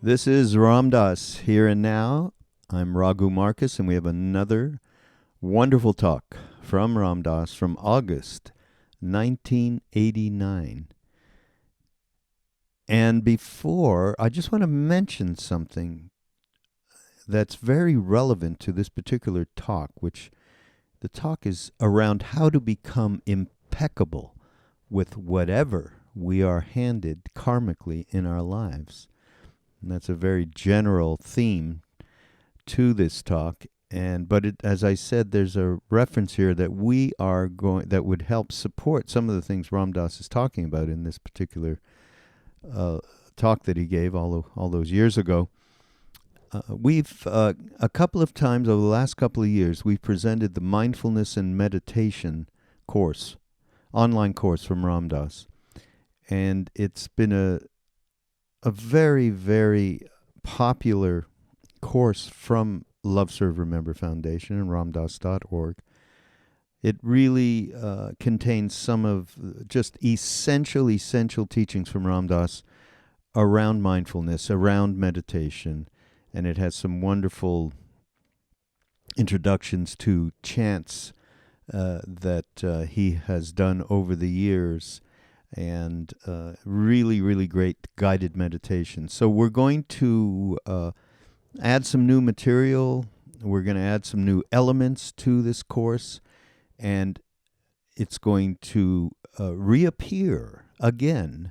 This is Ram Dass here and now. I'm Raghu Marcus, and we have another wonderful talk from Ram Dass from August 1989. And before, I just want to mention something that's very relevant to this particular talk, which the talk is around how to become impeccable with whatever we are handed karmically in our lives. And that's a very general theme to this talk. As I said, there's a reference here that that would help support some of the things Ram Dass is talking about in this particular talk that he gave all those years ago. We've a couple of times over the last couple of years, we've presented the mindfulness and meditation course, online course from Ram Dass, and it's been a very, very popular course from Love, Serve, Remember Foundation and ramdass.org. It really contains some of just essential teachings from Ram Dass around mindfulness, around meditation, and it has some wonderful introductions to chants that he has done over the years, and really, really great guided meditation. So we're going to add some new material. We're going to add some new elements to this course, and it's going to reappear again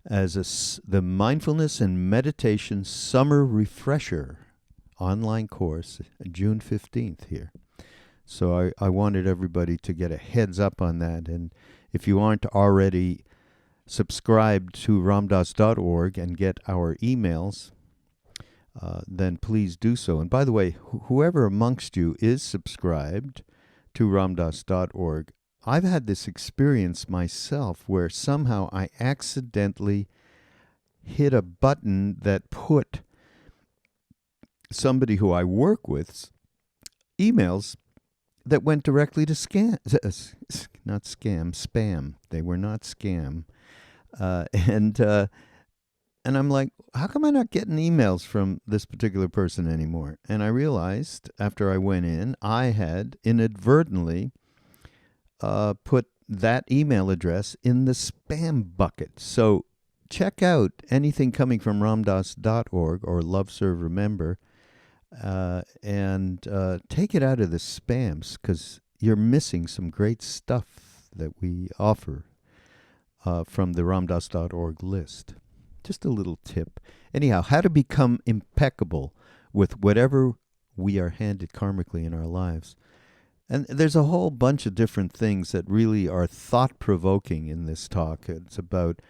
as the Mindfulness and Meditation Summer Refresher online course, June 15th here. So I wanted everybody to get a heads up on that. And if you aren't already subscribed to ramdass.org and get our emails, then please do so. And by the way, whoever amongst you is subscribed to ramdass.org, I've had this experience myself where somehow I accidentally hit a button that put somebody who I work with emails that went directly to spam. They were not scam. And I'm like, how come I'm not getting emails from this particular person anymore? And I realized after I went in, I had inadvertently put that email address in the spam bucket. So check out anything coming from ramdass.org or Love, Serve, Remember, and take it out of the spams, because you're missing some great stuff that we offer from the ramdass.org list. Just a little tip. Anyhow, how to become impeccable with whatever we are handed karmically in our lives. And there's a whole bunch of different things that really are thought-provoking in this talk. It's about,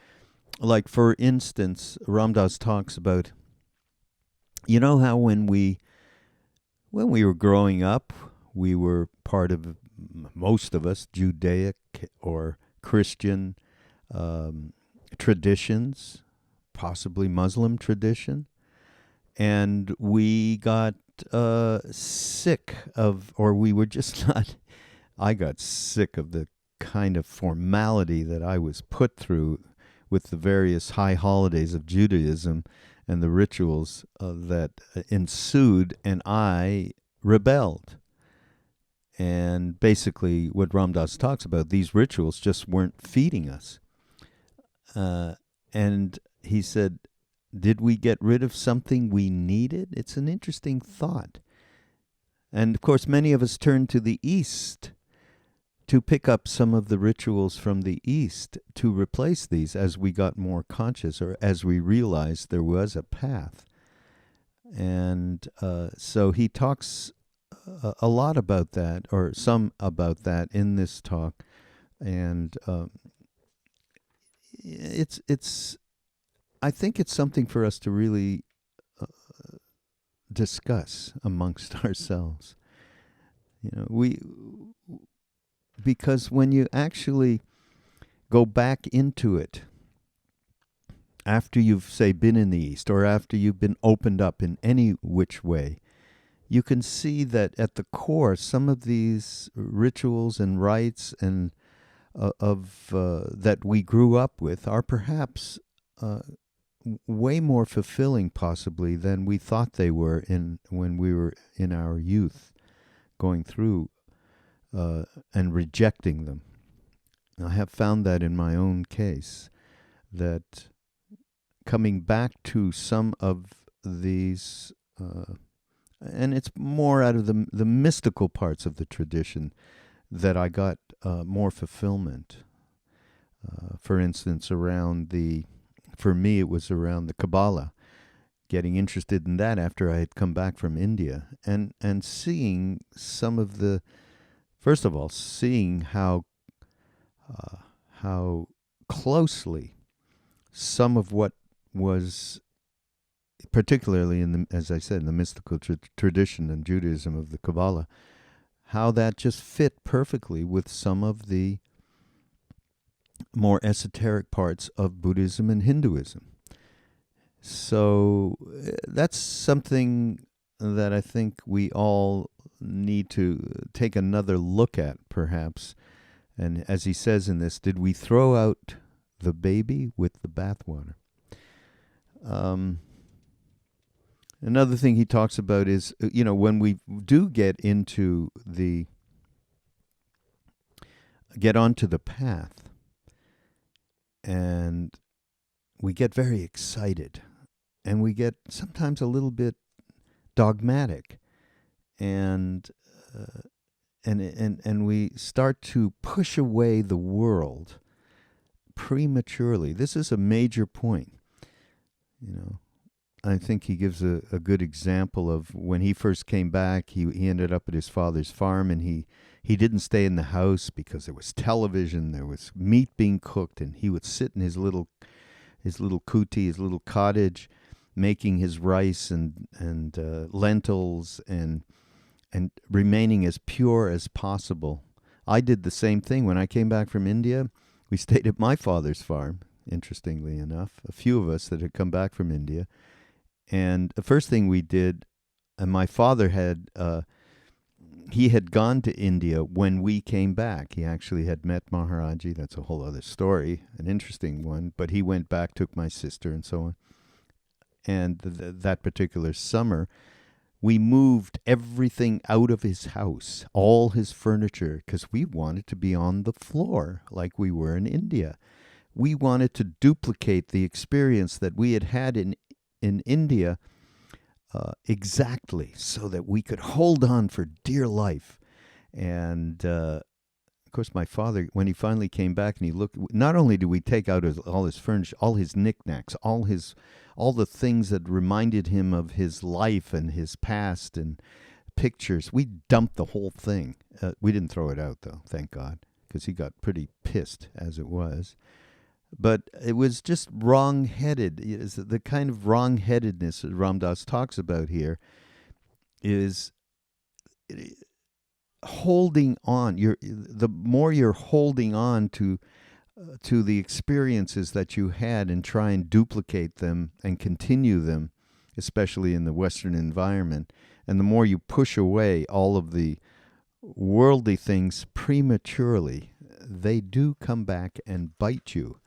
like, for instance, Ram Dass talks about, you know how when we were growing up, we were part of, most of us, Judaic or Christian traditions, possibly Muslim tradition, and we got sick of, or we were just not, I got sick of the kind of formality that I was put through with the various high holidays of Judaism and the rituals that ensued, and I rebelled. And basically what Ram Dass talks about, these rituals just weren't feeding us. And he said, did we get rid of something we needed? It's an interesting thought. And of course, many of us turned to the East to pick up some of the rituals from the East to replace these as we got more conscious, or as we realized there was a path. And so he talks a lot about that, or some about that in this talk. And I think it's something for us to really discuss amongst ourselves. Because when you actually go back into it, after you've, say, been in the East, or after you've been opened up in any which way, you can see that at the core, some of these rituals and rites and that we grew up with are perhaps way more fulfilling possibly than we thought they were in when we were in our youth, going through and rejecting them. I have found that in my own case, that coming back to some of these, and it's more out of the mystical parts of the tradition that I got more fulfillment. For instance, for me, it was around the Kabbalah, getting interested in that after I had come back from India, and seeing some of the, first of all, seeing how closely some of what was, particularly in the, as I said, in the mystical tradition and Judaism of the Kabbalah, how that just fit perfectly with some of the more esoteric parts of Buddhism and Hinduism. So that's something that I think we all need to take another look at, perhaps. And as he says in this, did we throw out the baby with the bathwater? Another thing he talks about is, when we do get onto the path, and we get very excited, and we get sometimes a little bit dogmatic, and we start to push away the world prematurely. This is a major point. I think he gives a good example of when he first came back. He ended up at his father's farm, and he didn't stay in the house because there was television, there was meat being cooked, and he would sit in his little kuti, his little cottage, making his rice and lentils and remaining as pure as possible. I did the same thing when I came back from India. We stayed at my father's farm, interestingly enough, a few of us that had come back from India. And the first thing we did, and my father he had gone to India when we came back. He actually had met Maharaji. That's a whole other story, an interesting one. But he went back, took my sister, and so on. And that particular summer, we moved everything out of his house, all his furniture, because we wanted to be on the floor like we were in India. We wanted to duplicate the experience that we had had in India exactly, so that we could hold on for dear life. And of course, my father, when he finally came back and he looked, not only did we take out all his furniture, all his knickknacks, all the things that reminded him of his life and his past and pictures, we dumped the whole thing. We didn't throw it out, though, thank God, because he got pretty pissed as it was. But it was just wrong-headed. The kind of wrong-headedness that Ram Dass talks about here is holding on. The more you're holding on to the experiences that you had and try and duplicate them and continue them, especially in the Western environment, and the more you push away all of the worldly things prematurely, they do come back and bite you.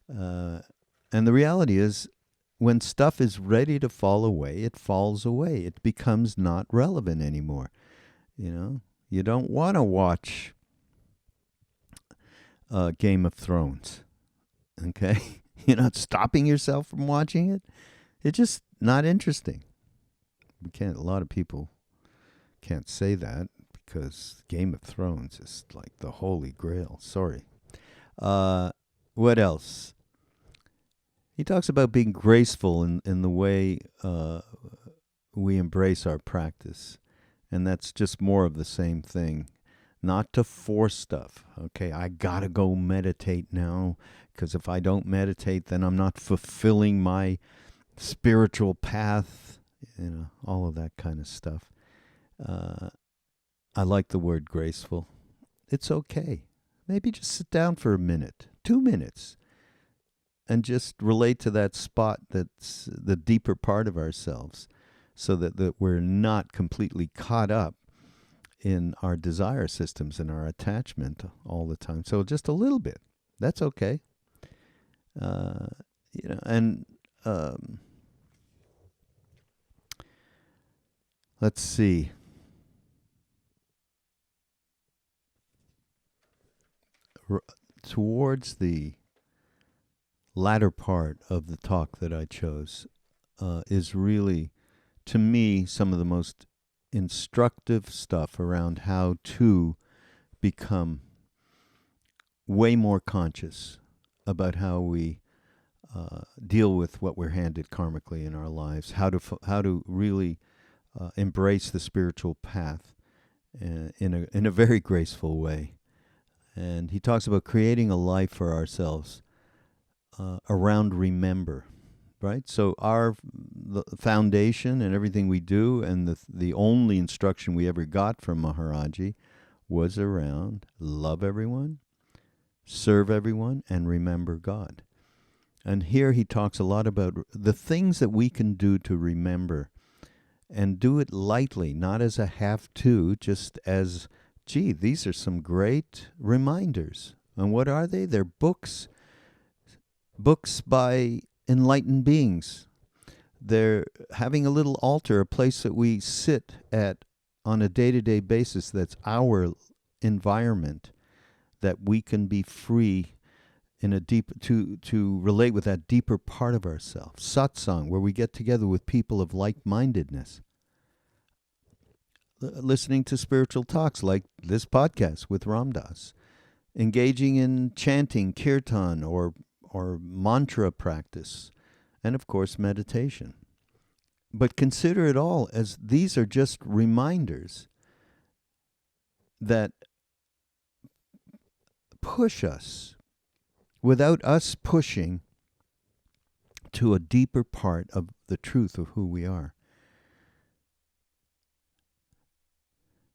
And the reality is, when stuff is ready to fall away, it falls away. It becomes not relevant anymore. You don't want to watch Game of Thrones. Okay? You're not stopping yourself from watching it. It's just not interesting. A lot of people can't say that because Game of Thrones is like the holy grail. Sorry. What else? He talks about being graceful in the way we embrace our practice. And that's just more of the same thing. Not to force stuff. Okay, I gotta go meditate now, because if I don't meditate, then I'm not fulfilling my spiritual path. All of that kind of stuff. I like the word graceful. It's okay. Maybe just sit down for a minute, 2 minutes, and just relate to that spot that's the deeper part of ourselves, so that we're not completely caught up in our desire systems and our attachment all the time. So just a little bit. That's okay. And let's see. Towards the latter part of the talk that I chose is really, to me, some of the most instructive stuff around how to become way more conscious about how we deal with what we're handed karmically in our lives, how to really embrace the spiritual path in a very graceful way. And he talks about creating a life for ourselves around remember, right? So the foundation and everything we do, and the only instruction we ever got from Maharaji was around love everyone, serve everyone, and remember God. And here he talks a lot about the things that we can do to remember, and do it lightly, not as a have-to, just as, gee, these are some great reminders. And what are they? They're books by enlightened beings. They're having a little altar, a place that we sit at on a day-to-day basis that's our environment, that we can be free in a deep to relate with that deeper part of ourselves. Satsang, where we get together with people of like-mindedness. Listening to spiritual talks like this podcast with Ram Dass. Engaging in chanting, kirtan, or mantra practice. And of course, meditation. But consider it all as these are just reminders that push us, without us pushing, to a deeper part of the truth of who we are.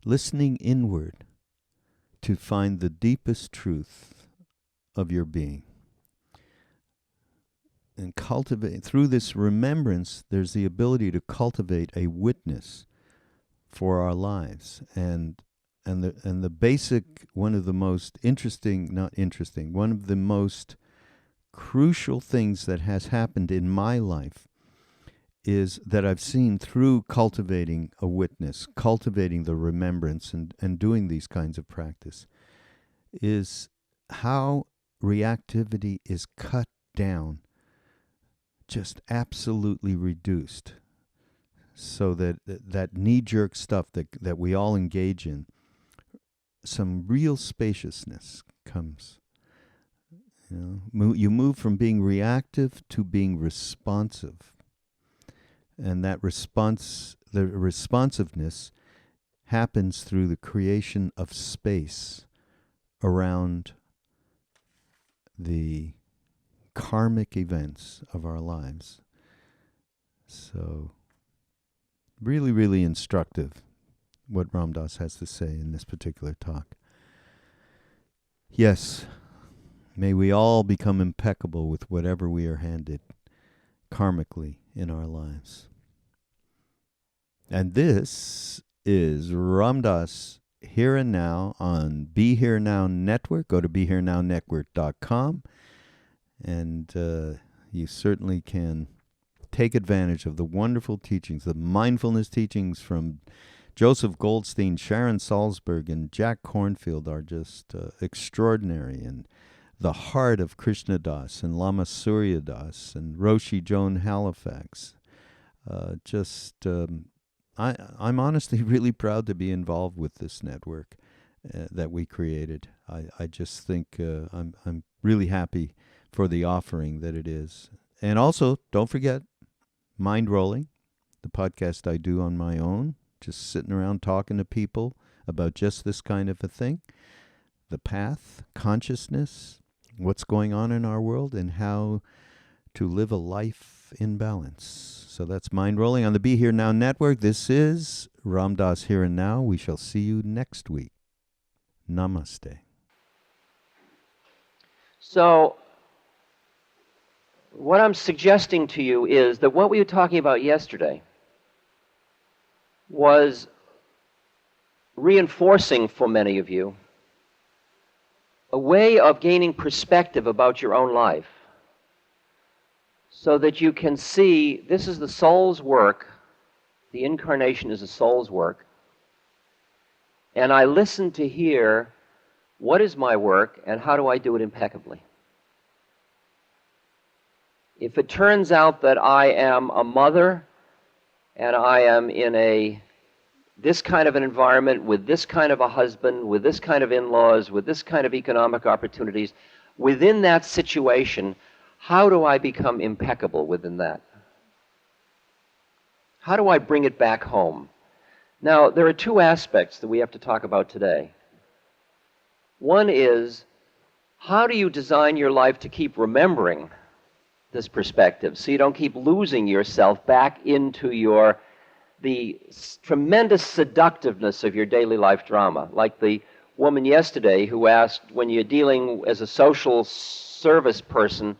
Listening inward to find the deepest truth of your being. And cultivate, through this remembrance, there's the ability to cultivate a witness for our lives. And the basic, one of the most one of the most crucial things that has happened in my life is that I've seen through cultivating a witness, cultivating the remembrance, and doing these kinds of practice, is how reactivity is cut down, just absolutely reduced, so that knee-jerk stuff that we all engage in, some real spaciousness comes. You move from being reactive to being responsive. And that the responsiveness happens through the creation of space around the karmic events of our lives. So, really, really instructive what Ram Dass has to say in this particular talk. Yes, may we all become impeccable with whatever we are handed karmically in our lives. And this is Ram Dass Here and Now on Be Here Now Network. Go to BeHereNowNetwork.com, and you certainly can take advantage of the wonderful teachings, the mindfulness teachings from Joseph Goldstein, Sharon Salzberg, and Jack Kornfield are just extraordinary. And the heart of Krishna Das and Lama Surya Das and Roshi Joan Halifax. I'm honestly really proud to be involved with this network that we created. I just think I'm really happy for the offering that it is. And also, don't forget, Mind Rolling, the podcast I do on my own, just sitting around talking to people about just this kind of a thing. The path, consciousness, what's going on in our world, and how to live a life in balance. So that's Mind Rolling on the Be Here Now Network. This is Ram Dass Here and Now. We shall see you next week. Namaste. So, what I'm suggesting to you is that what we were talking about yesterday was reinforcing for many of you a way of gaining perspective about your own life. so that you can see this is the soul's work. The incarnation is the soul's work. And I listen to hear what is my work and how do I do it impeccably. If it turns out that I am a mother and I am in this kind of an environment with this kind of a husband, with this kind of in-laws, with this kind of economic opportunities, within that situation, how do I become impeccable within that? How do I bring it back home? Now, there are two aspects that we have to talk about today. One is, how do you design your life to keep remembering this perspective so you don't keep losing yourself back into the tremendous seductiveness of your daily life drama? Like the woman yesterday who asked, when you're dealing as a social service person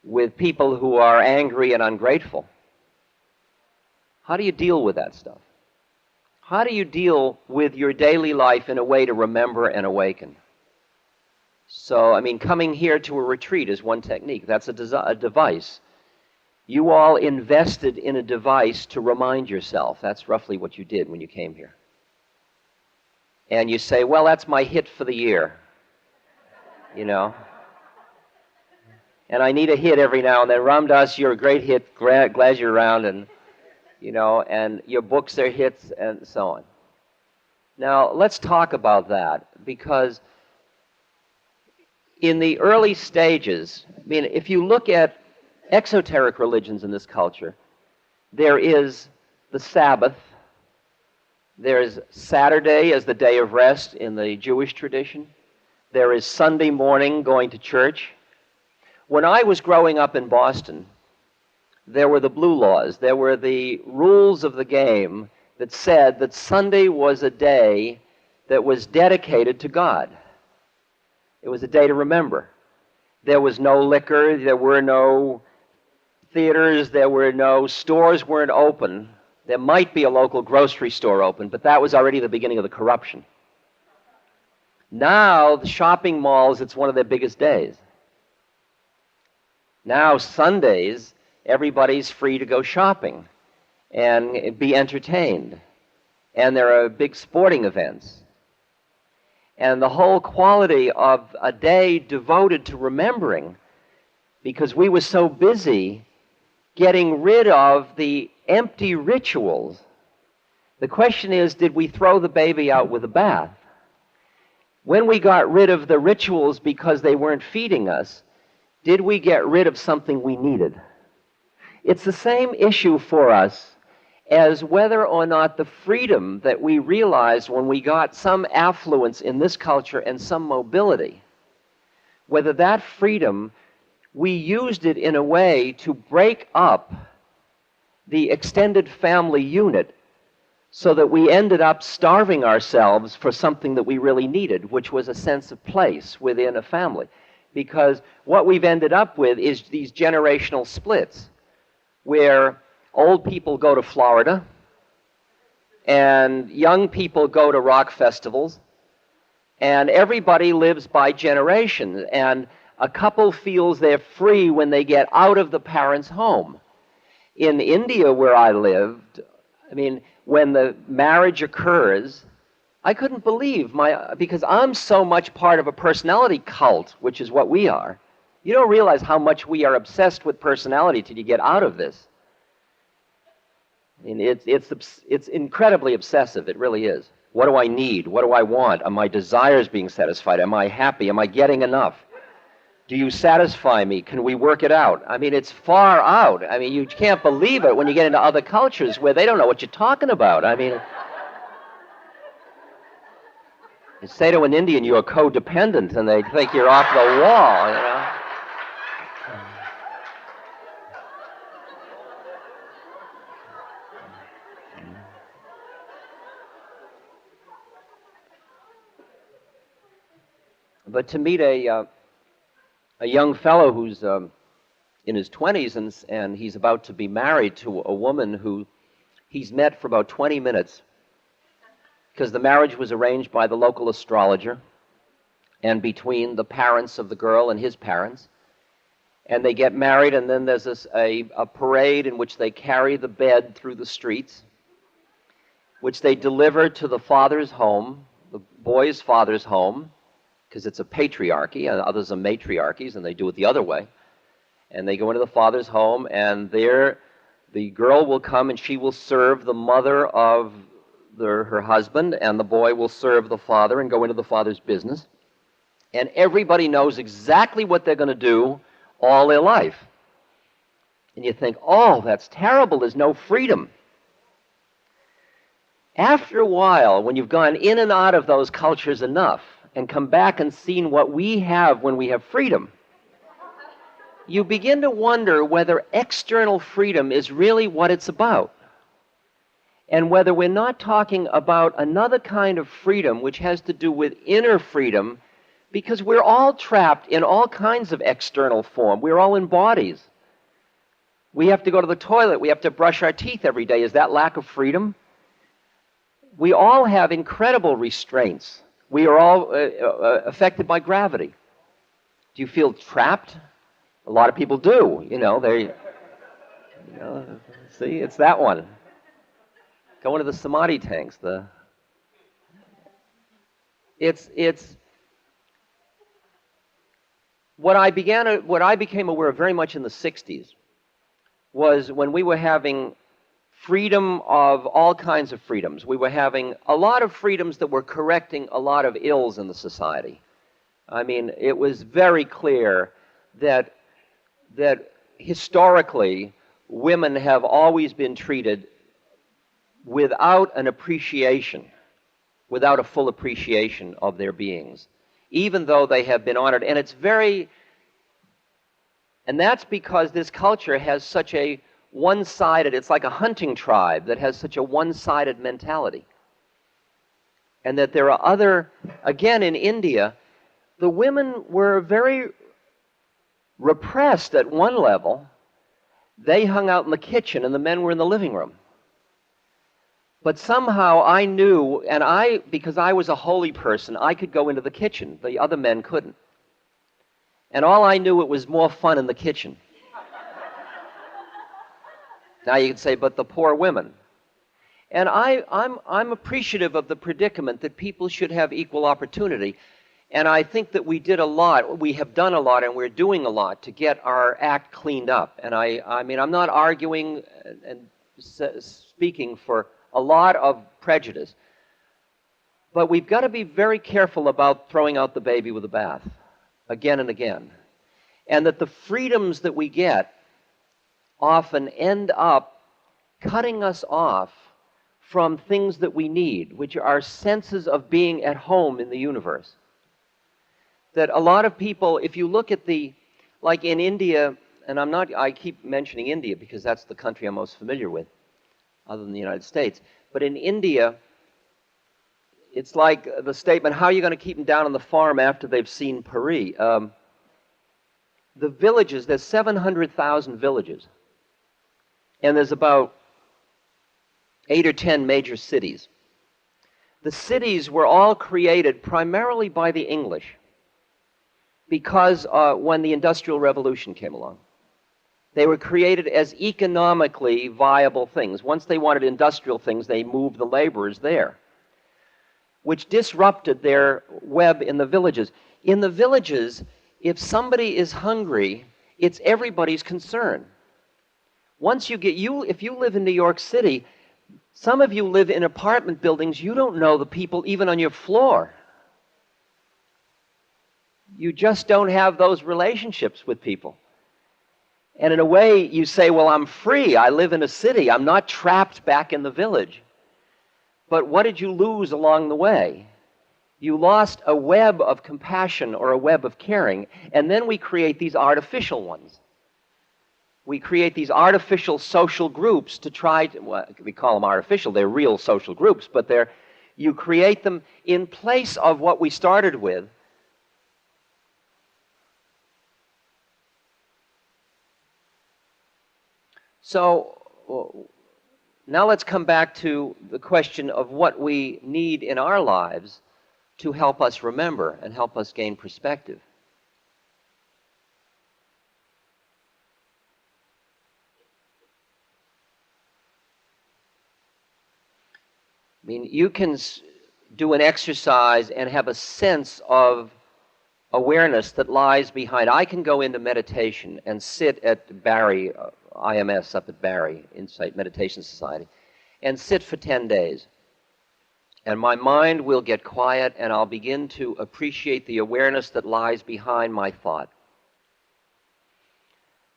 with people who are angry and ungrateful, how do you deal with that stuff? How do you deal with your daily life in a way to remember and awaken? So, I mean, coming here to a retreat is one technique. That's a device. You all invested in a device to remind yourself. That's roughly what you did when you came here. And you say, well, that's my hit for the year, you know. And I need a hit every now and then. Ram Dass, you're a great hit. Glad you're around. And, you know, and your books are hits and so on. Now, let's talk about that, because in the early stages, I mean, if you look at exoteric religions in this culture, there is the Sabbath. There's Saturday as the day of rest in the Jewish tradition. There is Sunday morning going to church. When I was growing up in Boston, there were the blue laws. There were the rules of the game that said that Sunday was a day that was dedicated to God. It was a day to remember. There was no liquor, there were no theaters, there were no stores weren't open. There might be a local grocery store open, but that was already the beginning of the corruption. Now, the shopping malls, it's one of their biggest days. Now, Sundays, everybody's free to go shopping and be entertained. And there are big sporting events. And the whole quality of a day devoted to remembering, because we were so busy getting rid of the empty rituals. The question is, did we throw the baby out with the bath? When we got rid of the rituals because they weren't feeding us, did we get rid of something we needed? It's the same issue for us as whether or not the freedom that we realized when we got some affluence in this culture and some mobility, whether that freedom, we used it in a way to break up the extended family unit so that we ended up starving ourselves for something that we really needed, which was a sense of place within a family. Because what we've ended up with is these generational splits where old people go to Florida and young people go to rock festivals, and everybody lives by generation, and a couple feels they're free when they get out of the parents' home. In India, where I lived, I mean, when the marriage occurs, I couldn't believe because I'm so much part of a personality cult, which is what we are. You don't realize how much we are obsessed with personality till you get out of this. I mean, it's incredibly obsessive. It really is. What do I need? What do I want? Are my desires being satisfied? Am I happy? Am I getting enough? Do you satisfy me? Can we work it out? I mean, it's far out. I mean, you can't believe it when you get into other cultures where they don't know what you're talking about. I mean, you say to an Indian you're codependent and they think you're off the wall, you know. But to meet a young fellow who's in his 20s and he's about to be married to a woman who he's met for about 20 minutes because the marriage was arranged by the local astrologer and between the parents of the girl and his parents. and they get married, and then there's a parade in which they carry the bed through the streets, which they deliver to the father's home, the boy's father's home, because it's a patriarchy, and others are matriarchies, and they do it the other way. And they go into the father's home, and there the girl will come and she will serve the mother of her husband, and the boy will serve the father and go into the father's business. And everybody knows exactly what they're going to do all their life. And you think, oh, that's terrible, there's no freedom. After a while, when you've gone in and out of those cultures enough and come back and seen what we have when we have freedom, you begin to wonder whether external freedom is really what it's about, and whether we're not talking about another kind of freedom which has to do with inner freedom, because we're all trapped in all kinds of external form. We're all in bodies. We have to go to the toilet. We have to brush our teeth every day. Is that lack of freedom? We all have incredible restraints. We are all affected by gravity. Do you feel trapped? A lot of people do. See, it's that one. Go into the samadhi tanks. It's what I became aware of very much in the 60s was when we were having freedom of all kinds of freedoms. We were having a lot of freedoms that were correcting a lot of ills in the society. I mean, it was very clear that historically women have always been treated without an appreciation, without a full appreciation of their beings, even though they have been honored. And that's because this culture has such a one-sided, it's like a hunting tribe that has such a one-sided mentality. And that there are again in India, the women were very repressed at one level. They hung out in the kitchen and the men were in the living room. But somehow I knew, and because I was a holy person, I could go into the kitchen. The other men couldn't. And all I knew, it was more fun in the kitchen. Now you can say, but the poor women. And I'm appreciative of the predicament that people should have equal opportunity. And I think that we did a lot, we have done a lot, and we're doing a lot to get our act cleaned up. And I mean, I'm not arguing and speaking for a lot of prejudice. But we've got to be very careful about throwing out the baby with the bath again and again. And that the freedoms that we get often end up cutting us off from things that we need, which are our senses of being at home in the universe. That a lot of people, if you look at like in India, and I keep mentioning India because that's the country I'm most familiar with, other than the United States. But in India, it's like the statement, how are you going to keep them down on the farm after they've seen Pari? The villages, there's 700,000 villages. And there's about 8 or 10 major cities. The cities were all created primarily by the English because when the Industrial Revolution came along. They were created as economically viable things. Once they wanted industrial things, they moved the laborers there, which disrupted their web in the villages. In the villages, if somebody is hungry, it's everybody's concern. Once if you live in New York City, some of you live in apartment buildings, you don't know the people even on your floor. You just don't have those relationships with people. And in a way, you say, well, I'm free. I live in a city. I'm not trapped back in the village. But what did you lose along the way? You lost a web of compassion or a web of caring, and then we create these artificial ones. We create these artificial social groups to try to, well, we call them artificial, they're real social groups, but you create them in place of what we started with. So now let's come back to the question of what we need in our lives to help us remember and help us gain perspective. I mean, you can do an exercise and have a sense of awareness that lies behind. I can go into meditation and sit at Barry, IMS up at Barry, Insight Meditation Society, and sit for 10 days. And my mind will get quiet, and I'll begin to appreciate the awareness that lies behind my thought.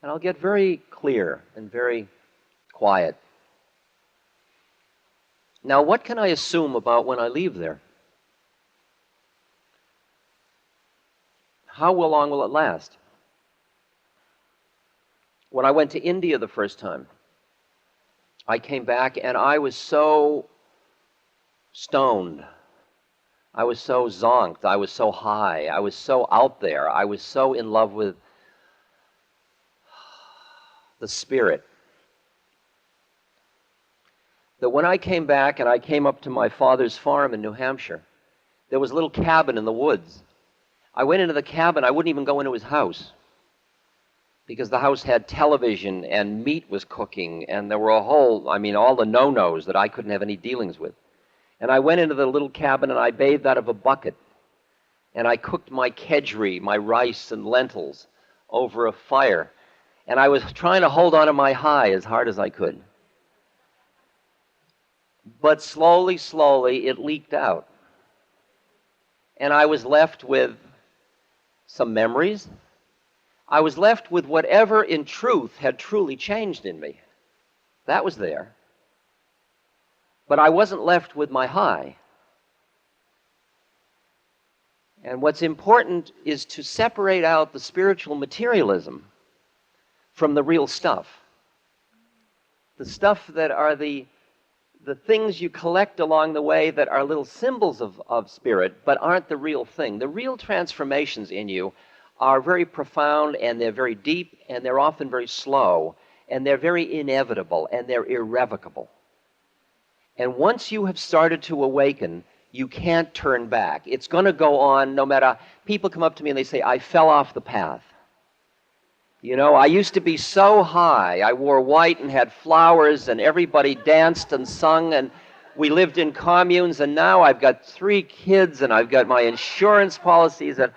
And I'll get very clear and very quiet. Now, what can I assume about when I leave there? How long will it last? When I went to India the first time, I came back and I was so stoned. I was so zonked. I was so high. I was so out there. I was so in love with the spirit that when I came back and I came up to my father's farm in New Hampshire, there was a little cabin in the woods. I went into the cabin. I wouldn't even go into his house because the house had television and meat was cooking, and there were all the no-nos that I couldn't have any dealings with. And I went into the little cabin and I bathed out of a bucket, and I cooked my kedgeree, my rice and lentils, over a fire. And I was trying to hold on to my high as hard as I could. But slowly, slowly, it leaked out. And I was left with some memories. I was left with whatever in truth had truly changed in me. That was there. But I wasn't left with my high. And what's important is to separate out the spiritual materialism from the real stuff. The stuff that are the things you collect along the way that are little symbols of spirit, but aren't the real thing. The real transformations in you are very profound, and they're very deep, and they're often very slow, and they're very inevitable, and they're irrevocable. And once you have started to awaken, you can't turn back. It's going to go on no matter. People come up to me and they say, I fell off the path. You know, I used to be so high. I wore white and had flowers, and everybody danced and sung, and we lived in communes, and now I've got 3 kids, and I've got my insurance policies, and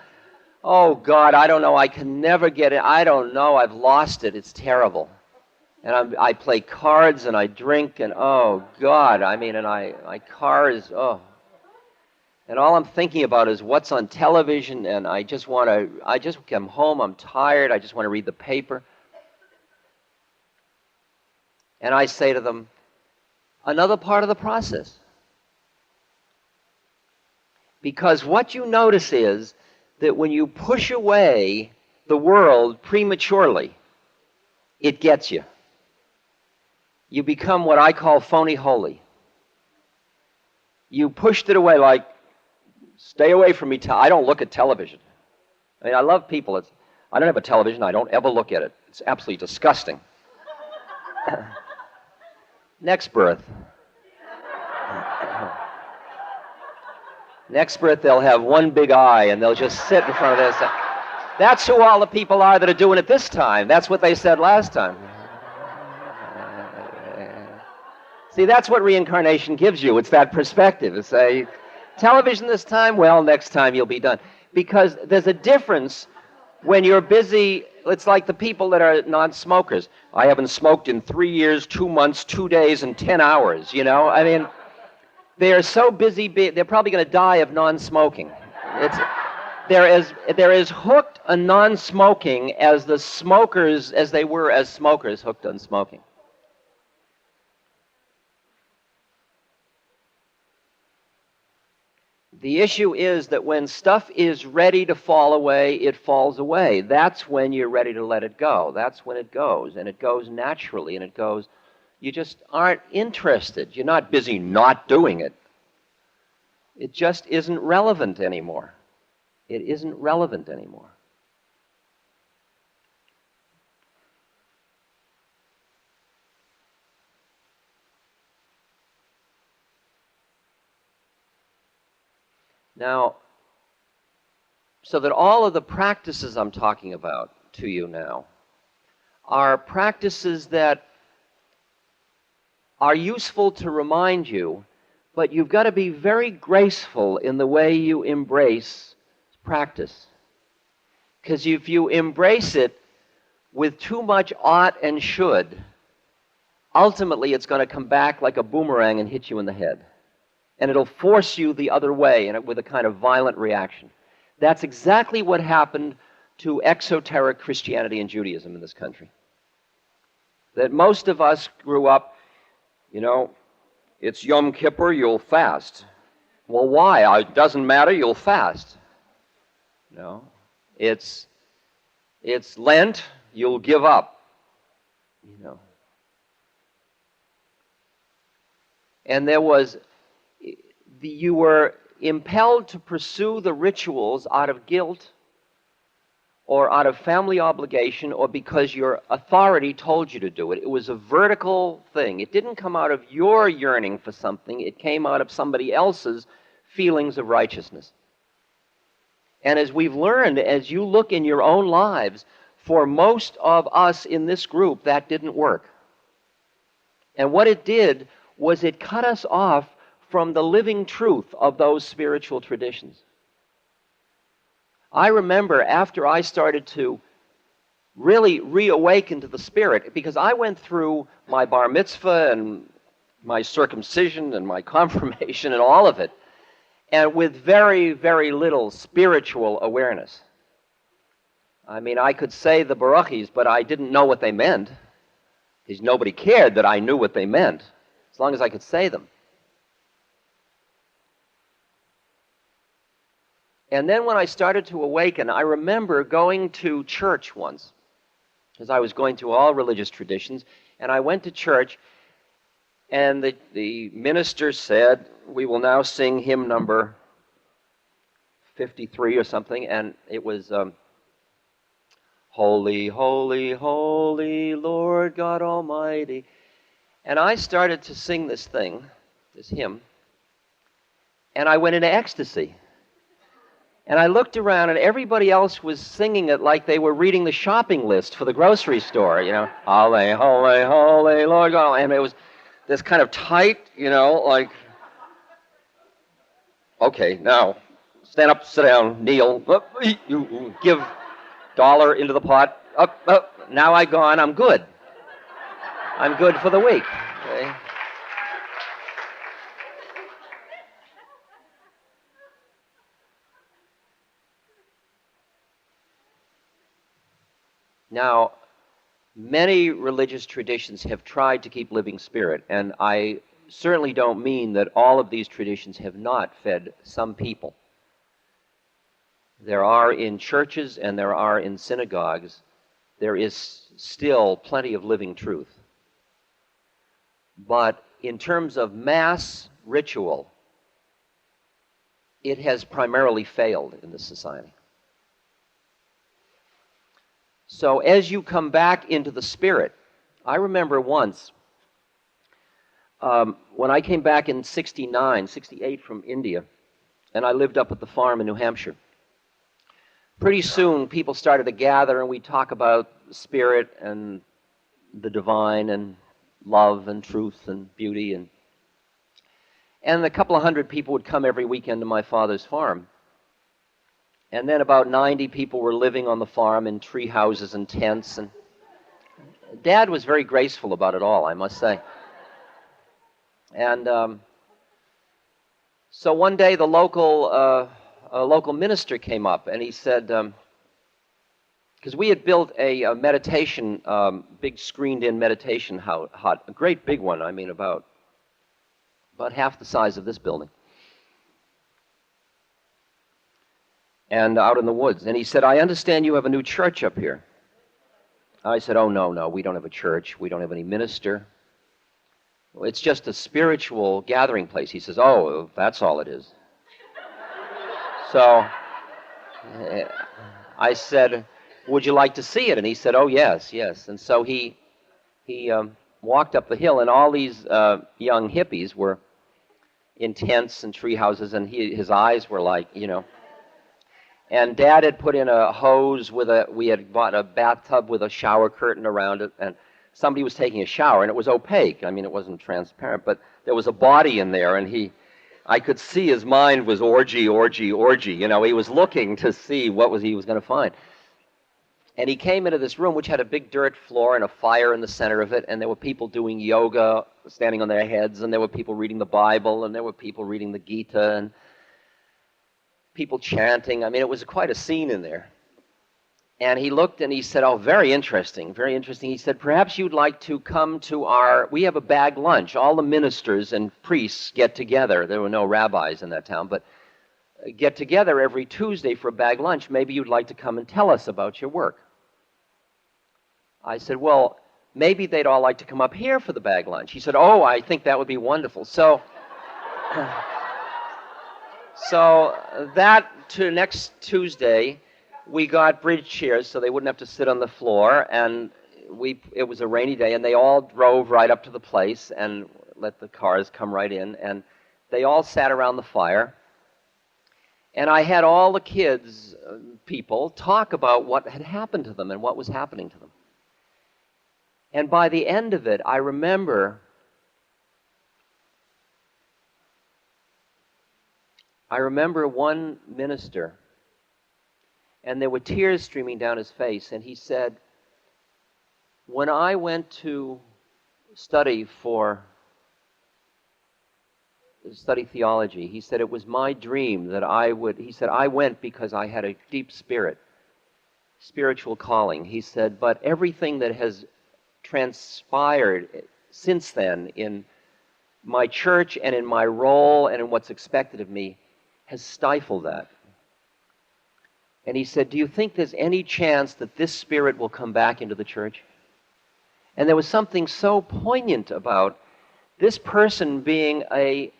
oh, God, I don't know. I can never get it. I don't know. I've lost it. It's terrible. And I play cards, and I drink, and oh, God, I mean, and my car is, oh. And all I'm thinking about is what's on television, and I just come home, I'm tired, I just want to read the paper. And I say to them, another part of the process. Because what you notice is that when you push away the world prematurely, it gets you. You become what I call phony holy. You pushed it away like, stay away from me. I don't look at television. I mean, I love people. I don't have a television. I don't ever look at it. It's absolutely disgusting. Next birth. Next birth, they'll have one big eye, and they'll just sit in front of this. That's who all the people are that are doing it this time. That's what they said last time. See, that's what reincarnation gives you. It's that perspective. It's a television this time, well, next time you'll be done. Because there's a difference when you're busy. It's like the people that are non-smokers. I haven't smoked in 3 years, 2 months, 2 days, and 10 hours, you know? I mean, they are so busy, they're probably going to die of non-smoking. They're as hooked on non-smoking as the smokers, as they were as smokers hooked on smoking. The issue is that when stuff is ready to fall away, it falls away. That's when you're ready to let it go. That's when it goes, and it goes naturally, and it goes. You just aren't interested. You're not busy not doing it. It just isn't relevant anymore. It isn't relevant anymore. Now, so that all of the practices I'm talking about to you now are practices that are useful to remind you But you've got to be very graceful in the way you embrace practice. Because if you embrace it with too much ought and should, ultimately it's going to come back like a boomerang and hit you in the head. And it'll force you the other way and with a kind of violent reaction. That's exactly what happened to exoteric Christianity and Judaism in this country. That most of us grew up, it's Yom Kippur, you'll fast. Well, why? It doesn't matter, you'll fast. No. It's Lent, you'll give up. And you were impelled to pursue the rituals out of guilt or out of family obligation or because your authority told you to do it. It was a vertical thing. It didn't come out of your yearning for something. It came out of somebody else's feelings of righteousness. And as we've learned, as you look in your own lives, for most of us in this group, that didn't work. And what it did was it cut us off from the living truth of those spiritual traditions. I remember after I started to really reawaken to the Spirit, because I went through my bar mitzvah and my circumcision and my confirmation and all of it, and with very, very little spiritual awareness. I mean, I could say the barachis, but I didn't know what they meant, because nobody cared that I knew what they meant, as long as I could say them. And then when I started to awaken, I remember going to church once, because I was going through all religious traditions, and I went to church, and the minister said, we will now sing hymn number 53 or something, and it was, Holy, holy, holy, Lord God Almighty. And I started to sing this thing, this hymn, and I went into ecstasy. And I looked around, and everybody else was singing it like they were reading the shopping list for the grocery store, Holy, holy, holy, Lord God. And it was this kind of tight, like, okay, now, stand up, sit down, kneel, you give $1 into the pot, up, now I'm gone, I'm good. I'm good for the week. Okay? Now, many religious traditions have tried to keep living spirit, and I certainly don't mean that all of these traditions have not fed some people. There are in churches and there are in synagogues, there is still plenty of living truth. But in terms of mass ritual, it has primarily failed in this society. So as you come back into the Spirit, I remember once, when I came back in 68 from India, and I lived up at the farm in New Hampshire, pretty soon people started to gather and we'd talk about the Spirit and the divine and love and truth and beauty. And a couple of hundred people would come every weekend to my father's farm. And then about 90 people were living on the farm in tree houses and tents. And Dad was very graceful about it all, I must say. And so one day the local minister came up and he said, because we had built a meditation, big screened-in meditation hut, a great big one, I mean about half the size of this building. And out in the woods. And he said, I understand you have a new church up here. I said, oh, no, we don't have a church. We don't have any minister. Well, it's just a spiritual gathering place. He says, oh, that's all it is. So I said, would you like to see it? And he said, oh, yes. And so he walked up the hill, and all these young hippies were in tents and tree houses, and his eyes were like, And Dad had put in a hose we had bought a bathtub with a shower curtain around it, and somebody was taking a shower, and it was opaque. I mean, it wasn't transparent, but there was a body in there, and I could see his mind was orgy, orgy, orgy. You know, he was looking to see what he was going to find. And he came into this room, which had a big dirt floor and a fire in the center of it, and there were people doing yoga, standing on their heads, and there were people reading the Bible, and there were people reading the Gita, and people chanting. I mean, it was quite a scene in there. And he looked and he said, oh, very interesting, very interesting. He said, perhaps you'd like to come to we have a bag lunch. All the ministers and priests get together. There were no rabbis in that town, but get together every Tuesday for a bag lunch. Maybe you'd like to come and tell us about your work. I said, well, maybe they'd all like to come up here for the bag lunch. He said, oh, I think that would be wonderful. So that to next Tuesday, we got bridge chairs so they wouldn't have to sit on the floor, and it was a rainy day, and they all drove right up to the place and let the cars come right in, and they all sat around the fire. And I had all the kids, people, talk about what had happened to them and what was happening to them. And by the end of it, I remember one minister, and there were tears streaming down his face, and he said, when I went to study theology, he said, it was my dream that he said, I went because I had a deep spiritual calling. He said, but everything that has transpired since then in my church and in my role and in what's expected of me has stifled that. And he said, do you think there's any chance that this spirit will come back into the church? And there was something so poignant about this person being a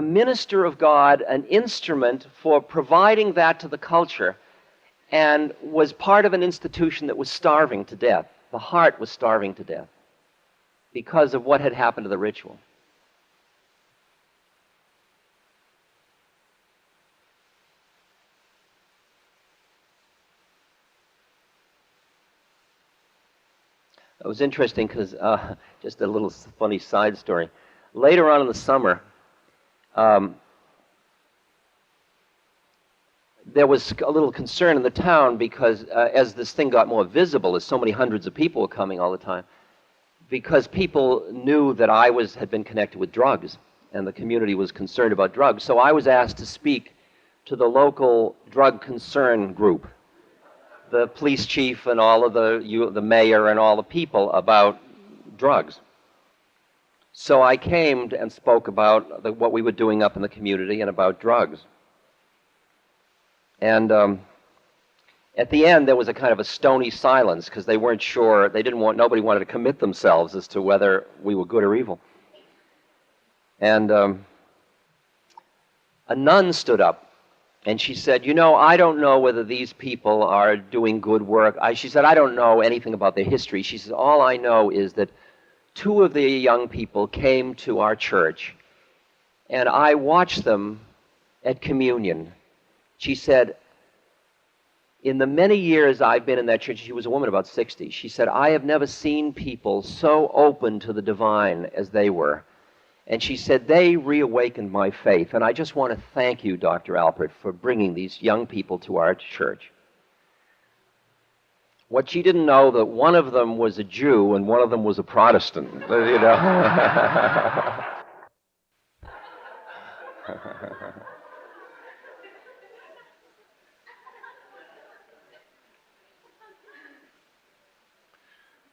minister of God, an instrument for providing that to the culture, and was part of an institution that was starving to death. The heart was starving to death because of what had happened to the ritual. It was interesting because, just a little funny side story. Later on in the summer, there was a little concern in the town because as this thing got more visible, as so many hundreds of people were coming all the time, because people knew that I had been connected with drugs, and the community was concerned about drugs. So I was asked to speak to the local drug concern group, the police chief and all of the mayor and all the people about drugs. So I came and spoke about what we were doing up in the community and about drugs. And at the end, there was a kind of a stony silence because they weren't sure. Nobody wanted to commit themselves as to whether we were good or evil. And a nun stood up. And she said, I don't know whether these people are doing good work. She said, I don't know anything about their history. She said, all I know is that 2 of the young people came to our church, and I watched them at communion. She said, in the many years I've been in that church, she was a woman about 60, she said, I have never seen people so open to the divine as they were. And she said, they reawakened my faith. And I just want to thank you, Dr. Alpert, for bringing these young people to our church. What she didn't know, that one of them was a Jew and one of them was a Protestant,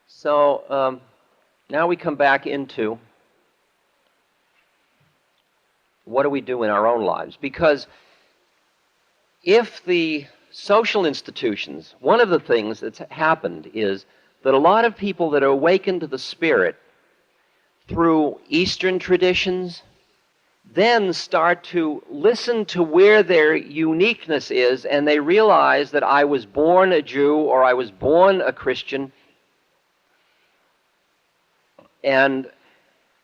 So now we come back into what do we do in our own lives? Because if the social institutions, one of the things that's happened is that a lot of people that are awakened to the Spirit through Eastern traditions then start to listen to where their uniqueness is, and they realize that I was born a Jew or I was born a Christian, and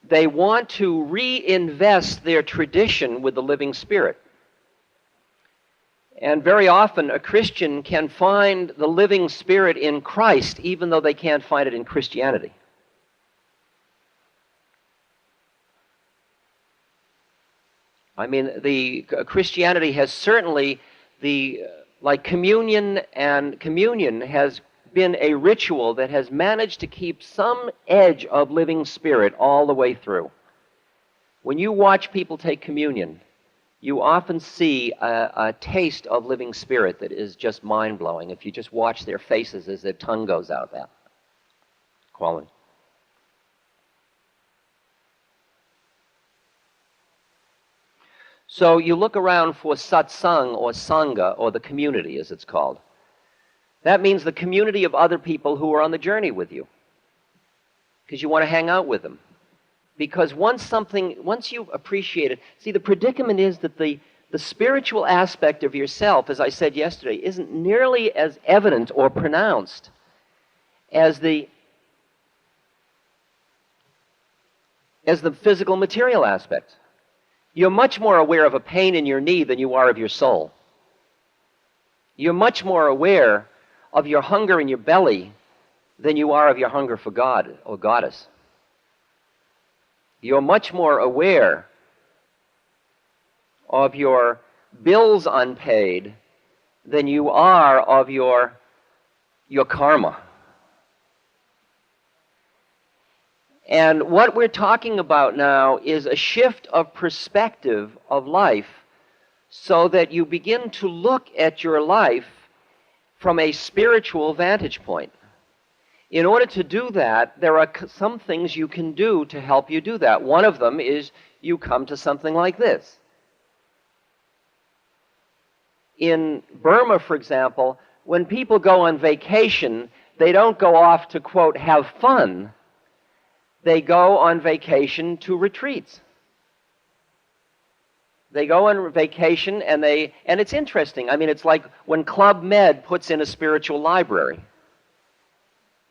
they want to reinvest their tradition with the living Spirit. And very often a Christian can find the living Spirit in Christ even though they can't find it in Christianity. I mean, Christianity has certainly like communion, and communion has been a ritual that has managed to keep some edge of living spirit all the way through. When you watch people take communion, you often see a taste of living spirit that is just mind-blowing if you just watch their faces as their tongue goes out. That quality. So you look around for satsang or sangha, or the community as it's called. That means the community of other people who are on the journey with you, because you want to hang out with them. Because once you've appreciated, see, the predicament is that the spiritual aspect of yourself, as I said yesterday, isn't nearly as evident or pronounced as the physical material aspect. You're much more aware of a pain in your knee than you are of your soul. You're much more aware of your hunger in your belly than you are of your hunger for God or Goddess. You're much more aware of your bills unpaid than you are of your karma. And what we're talking about now is a shift of perspective of life so that you begin to look at your life from a spiritual vantage point. In order to do that, there are some things you can do to help you do that. One of them is you come to something like this. In Burma, for example, when people go on vacation, they don't go off to, quote, have fun. They go on vacation to retreats. They go on vacation and it's interesting. I mean, it's like when Club Med puts in a spiritual library.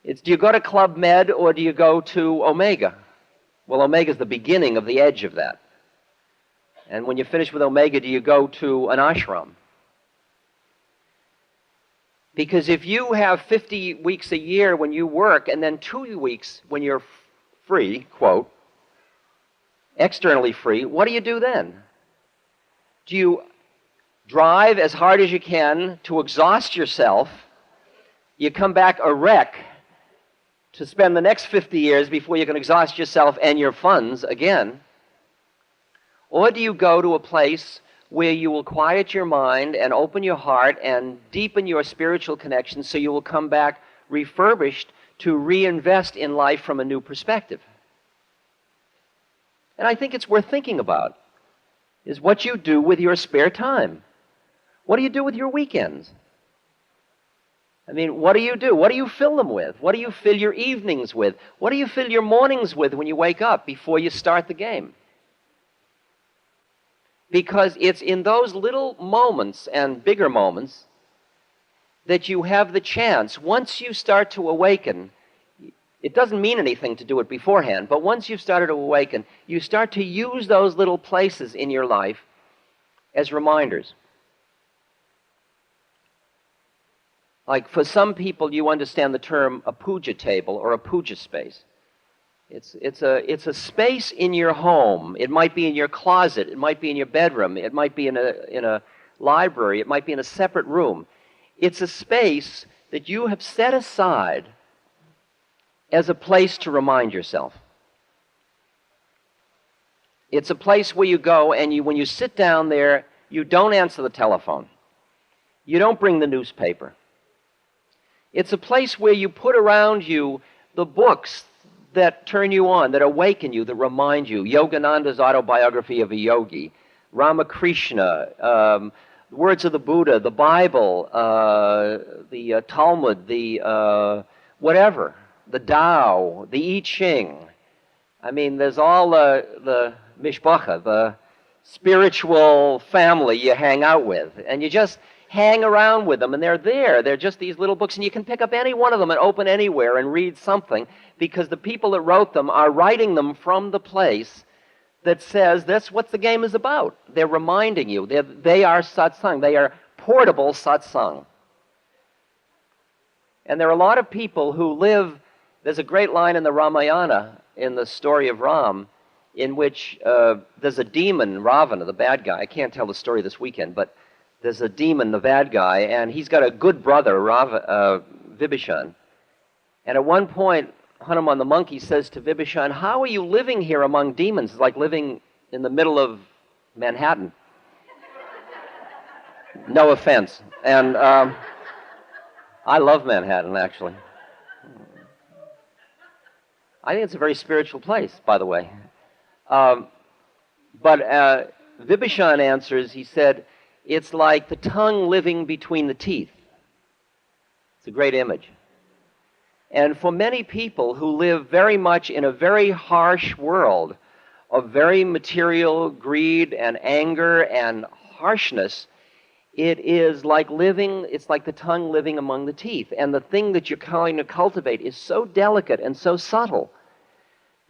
Do you go to Club Med or do you go to Omega? Well, Omega's the beginning of the edge of that. And when you finish with Omega, do you go to an ashram? Because if you have 50 weeks a year when you work and then 2 weeks when you're free, quote, externally free, what do you do then? Do you drive as hard as you can to exhaust yourself? You come back a wreck to spend the next 50 years before you can exhaust yourself and your funds again? Or do you go to a place where you will quiet your mind and open your heart and deepen your spiritual connection so you will come back refurbished to reinvest in life from a new perspective? And I think it's worth thinking about, is what you do with your spare time. What do you do with your weekends? I mean, what do you do? What do you fill them with? What do you fill your evenings with? What do you fill your mornings with when you wake up before you start the game? Because it's in those little moments and bigger moments that you have the chance, once you start to awaken, it doesn't mean anything to do it beforehand, but once you've started to awaken, you start to use those little places in your life as reminders. Like for some people, you understand the term a puja table or a puja space. It's a space in your home. It might be in your closet. It might be in your bedroom. It might be in a library. It might be in a separate room. It's a space that you have set aside as a place to remind yourself. It's a place where you go and when you sit down there, you don't answer the telephone. You don't bring the newspaper. It's a place where you put around you the books that turn you on, that awaken you, that remind you. Yogananda's Autobiography of a Yogi, Ramakrishna, Words of the Buddha, the Bible, the Talmud, the whatever, the Tao, the I Ching. I mean, there's all the mishpacha, the spiritual family you hang out with, and you just hang around with them, and they're there. They're just these little books, and you can pick up any one of them and open anywhere and read something, because the people that wrote them are writing them from the place that says that's what the game is about. They're reminding you. They are satsang. They are portable satsang. And there are a lot of people who live, there's a great line in the Ramayana, in the story of Ram, in which there's a demon, Ravana, the bad guy. I can't tell the story this weekend, but there's a demon, the bad guy, and he's got a good brother, Vibhishan. And at one point, Hanuman the monkey says to Vibhishan, "How are you living here among demons? It's like living in the middle of Manhattan." No offense. And I love Manhattan, actually. I think it's a very spiritual place, by the way. But Vibhishan answers, he said, it's like the tongue living between the teeth. It's a great image. And for many people who live very much in a very harsh world of very material greed and anger and harshness, it is like living, it's like the tongue living among the teeth. And the thing that you're trying to cultivate is so delicate and so subtle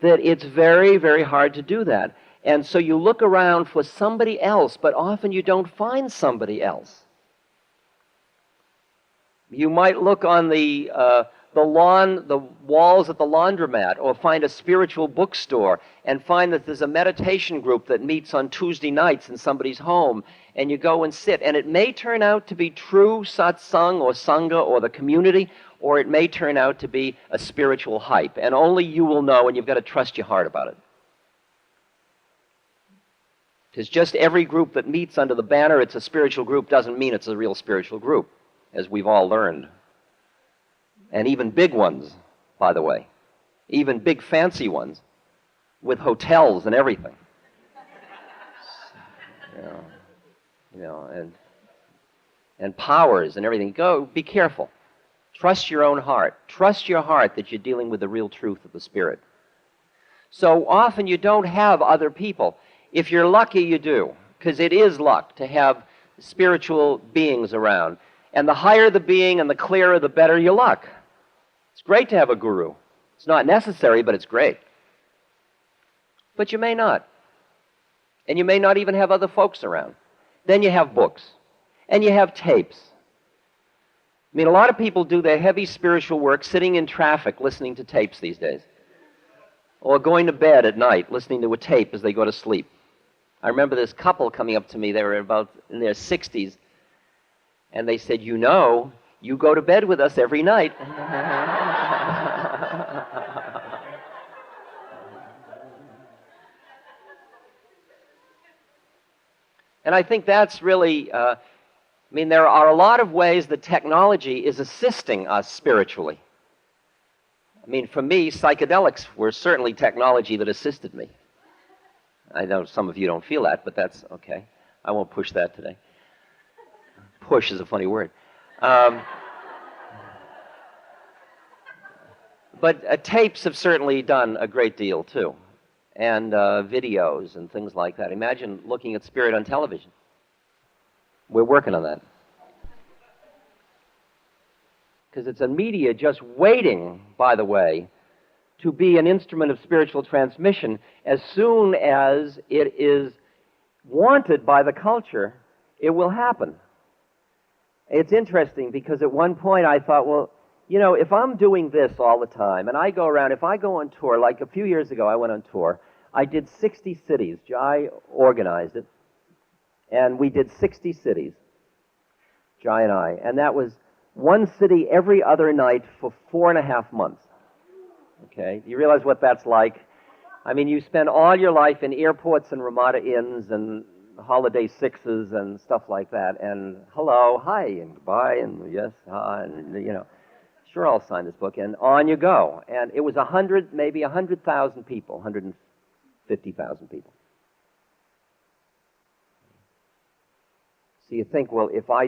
that it's very, very hard to do that. And so you look around for somebody else, but often you don't find somebody else. You might look on the walls at the laundromat, or find a spiritual bookstore and find that there's a meditation group that meets on Tuesday nights in somebody's home, and you go and sit. And it may turn out to be true satsang or sangha or the community, or it may turn out to be a spiritual hype. And only you will know, and you've got to trust your heart about it. Because just every group that meets under the banner it's a spiritual group doesn't mean it's a real spiritual group, as we've all learned. And even big ones, by the way. Even big fancy ones, with hotels and everything. And powers and everything. Go, be careful. Trust your own heart. Trust your heart that you're dealing with the real truth of the Spirit. So often you don't have other people. If you're lucky, you do, because it is luck to have spiritual beings around. And the higher the being and the clearer, the better your luck. It's great to have a guru. It's not necessary, but it's great. But you may not. And you may not even have other folks around. Then you have books. And you have tapes. I mean, a lot of people do their heavy spiritual work sitting in traffic listening to tapes these days. Or going to bed at night listening to a tape as they go to sleep. I remember this couple coming up to me. They were about in their 60s. And they said, "You know, you go to bed with us every night." And I think that's really, there are a lot of ways that technology is assisting us spiritually. I mean, for me, psychedelics were certainly technology that assisted me. I know some of you don't feel that, but that's okay. I won't push that today. Push is a funny word. But tapes have certainly done a great deal, too. And videos and things like that. Imagine looking at spirit on television. We're working on that. Because it's a media just waiting, by the way, to be an instrument of spiritual transmission. As soon as it is wanted by the culture, it will happen. It's interesting because at one point I thought, well, you know, if I'm doing this all the time, and I go around, if I go on tour, like a few years ago I went on tour, I did 60 cities. Jai organized it, and we did 60 cities, Jai and I, and that was one city every other night for 4.5 months. Okay, you realize what that's like? I mean, you spend all your life in airports and Ramada Inns and Holiday Sixes and stuff like that, and hello, hi, and goodbye, and yes, hi, and you know, sure, I'll sign this book, and on you go. And it was maybe 100,000 people, 150,000 people. So you think, well, if I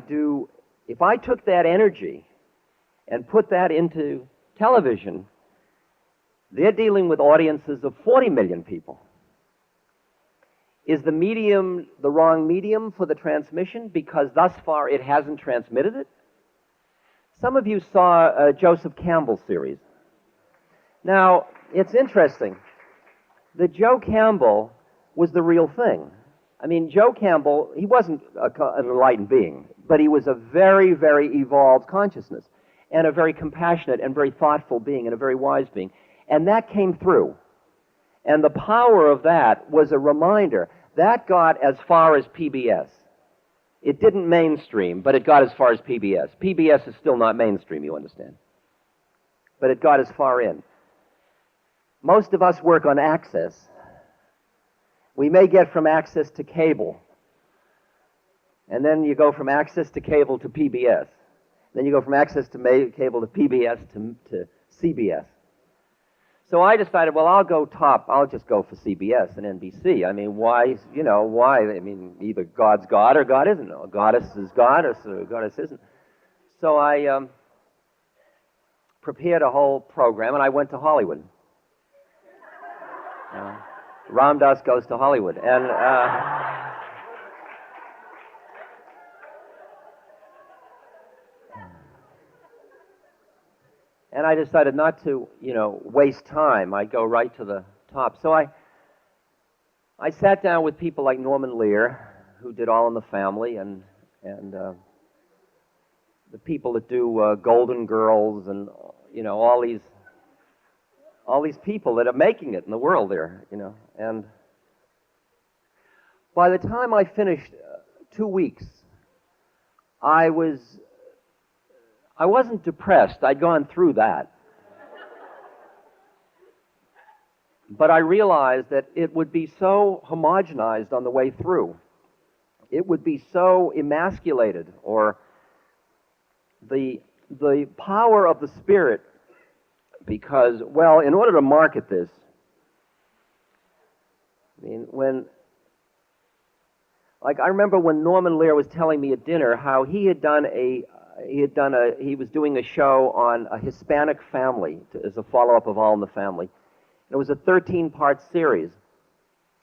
took that energy and put that into television, they're dealing with audiences of 40 million people. Is the medium the wrong medium for the transmission because thus far it hasn't transmitted it? Some of you saw Joseph Campbell's series. Now, it's interesting that Joe Campbell was the real thing. I mean, Joe Campbell, he wasn't an enlightened being, but he was a very, very evolved consciousness and a very compassionate and very thoughtful being and a very wise being. And that came through. And the power of that was a reminder. That got as far as PBS. It didn't mainstream, but it got as far as PBS. PBS is still not mainstream, you understand. But it got as far in. Most of us work on access. We may get from access to cable. And then you go from access to cable to PBS. Then you go from access to cable to PBS to CBS. So I decided, well, I'll just go for CBS and NBC. I mean, why? I mean, either God's God or God isn't. Or Goddess is God or Goddess isn't. So I prepared a whole program, and I went to Hollywood. Ram Dass Goes to Hollywood. And I decided not to, waste time. I'd go right to the top. So I sat down with people like Norman Lear, who did All in the Family, and the people that do Golden Girls, and all these people that are making it in the world there, And by the time I finished 2 weeks, I wasn't depressed. I'd gone through that. But I realized that it would be so homogenized on the way through. It would be so emasculated, or the power of the spirit, because, well, in order to market this, I mean, I remember when Norman Lear was telling me at dinner how he was doing a show on a Hispanic family as a follow-up of All in the Family. It was a 13-part series,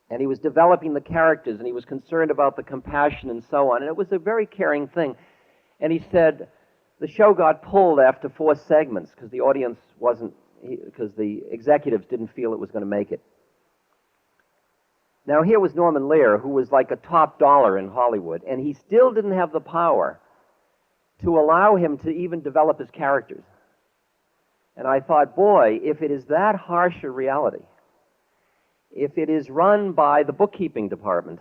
and he was developing the characters, and he was concerned about the compassion and so on, and it was a very caring thing. And he said the show got pulled after 4 segments because the audience because the executives didn't feel it was going to make it. Now here was Norman Lear, who was like a top dollar in Hollywood, and he still didn't have the power to allow him to even develop his characters. And I thought, boy, if it is that harsh a reality, if it is run by the bookkeeping department,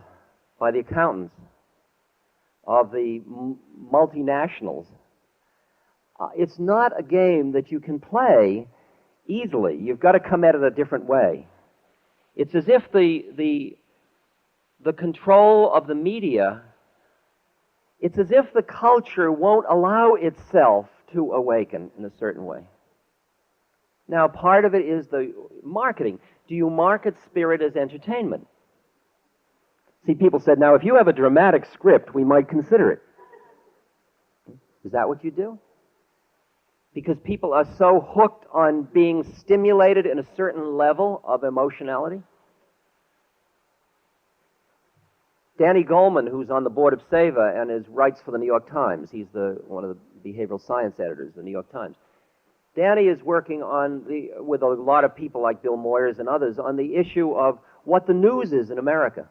by the accountants of the multinationals, it's not a game that you can play easily. You've got to come at it a different way. It's as if the control of the media, it's as if the culture won't allow itself to awaken in a certain way. Now, part of it is the marketing. Do you market spirit as entertainment? See, people said, now, if you have a dramatic script, we might consider it. Is that what you do? Because people are so hooked on being stimulated in a certain level of emotionality? Danny Goleman, who's on the board of SEVA and writes for the New York Times, he's one of the behavioral science editors of the New York Times. Danny is working with a lot of people like Bill Moyers and others on the issue of what the news is in America.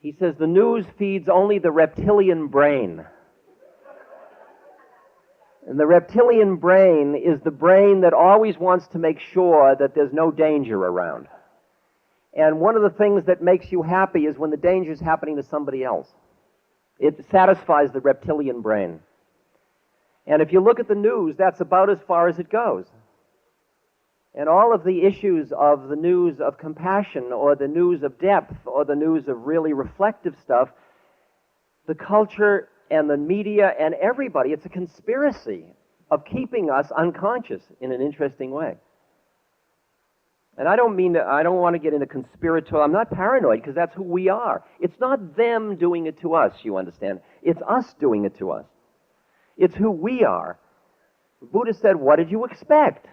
He says the news feeds only the reptilian brain. And the reptilian brain is the brain that always wants to make sure that there's no danger around. And one of the things that makes you happy is when the danger is happening to somebody else. It satisfies the reptilian brain. And if you look at the news, that's about as far as it goes. And all of the issues of the news of compassion, or the news of depth, or the news of really reflective stuff, the culture and the media and everybody, it's a conspiracy of keeping us unconscious in an interesting way. And I don't want to get into conspiratorial, I'm not paranoid, because that's who we are. It's not them doing it to us, you understand. It's us doing it to us. It's who we are. The Buddha said, what did you expect?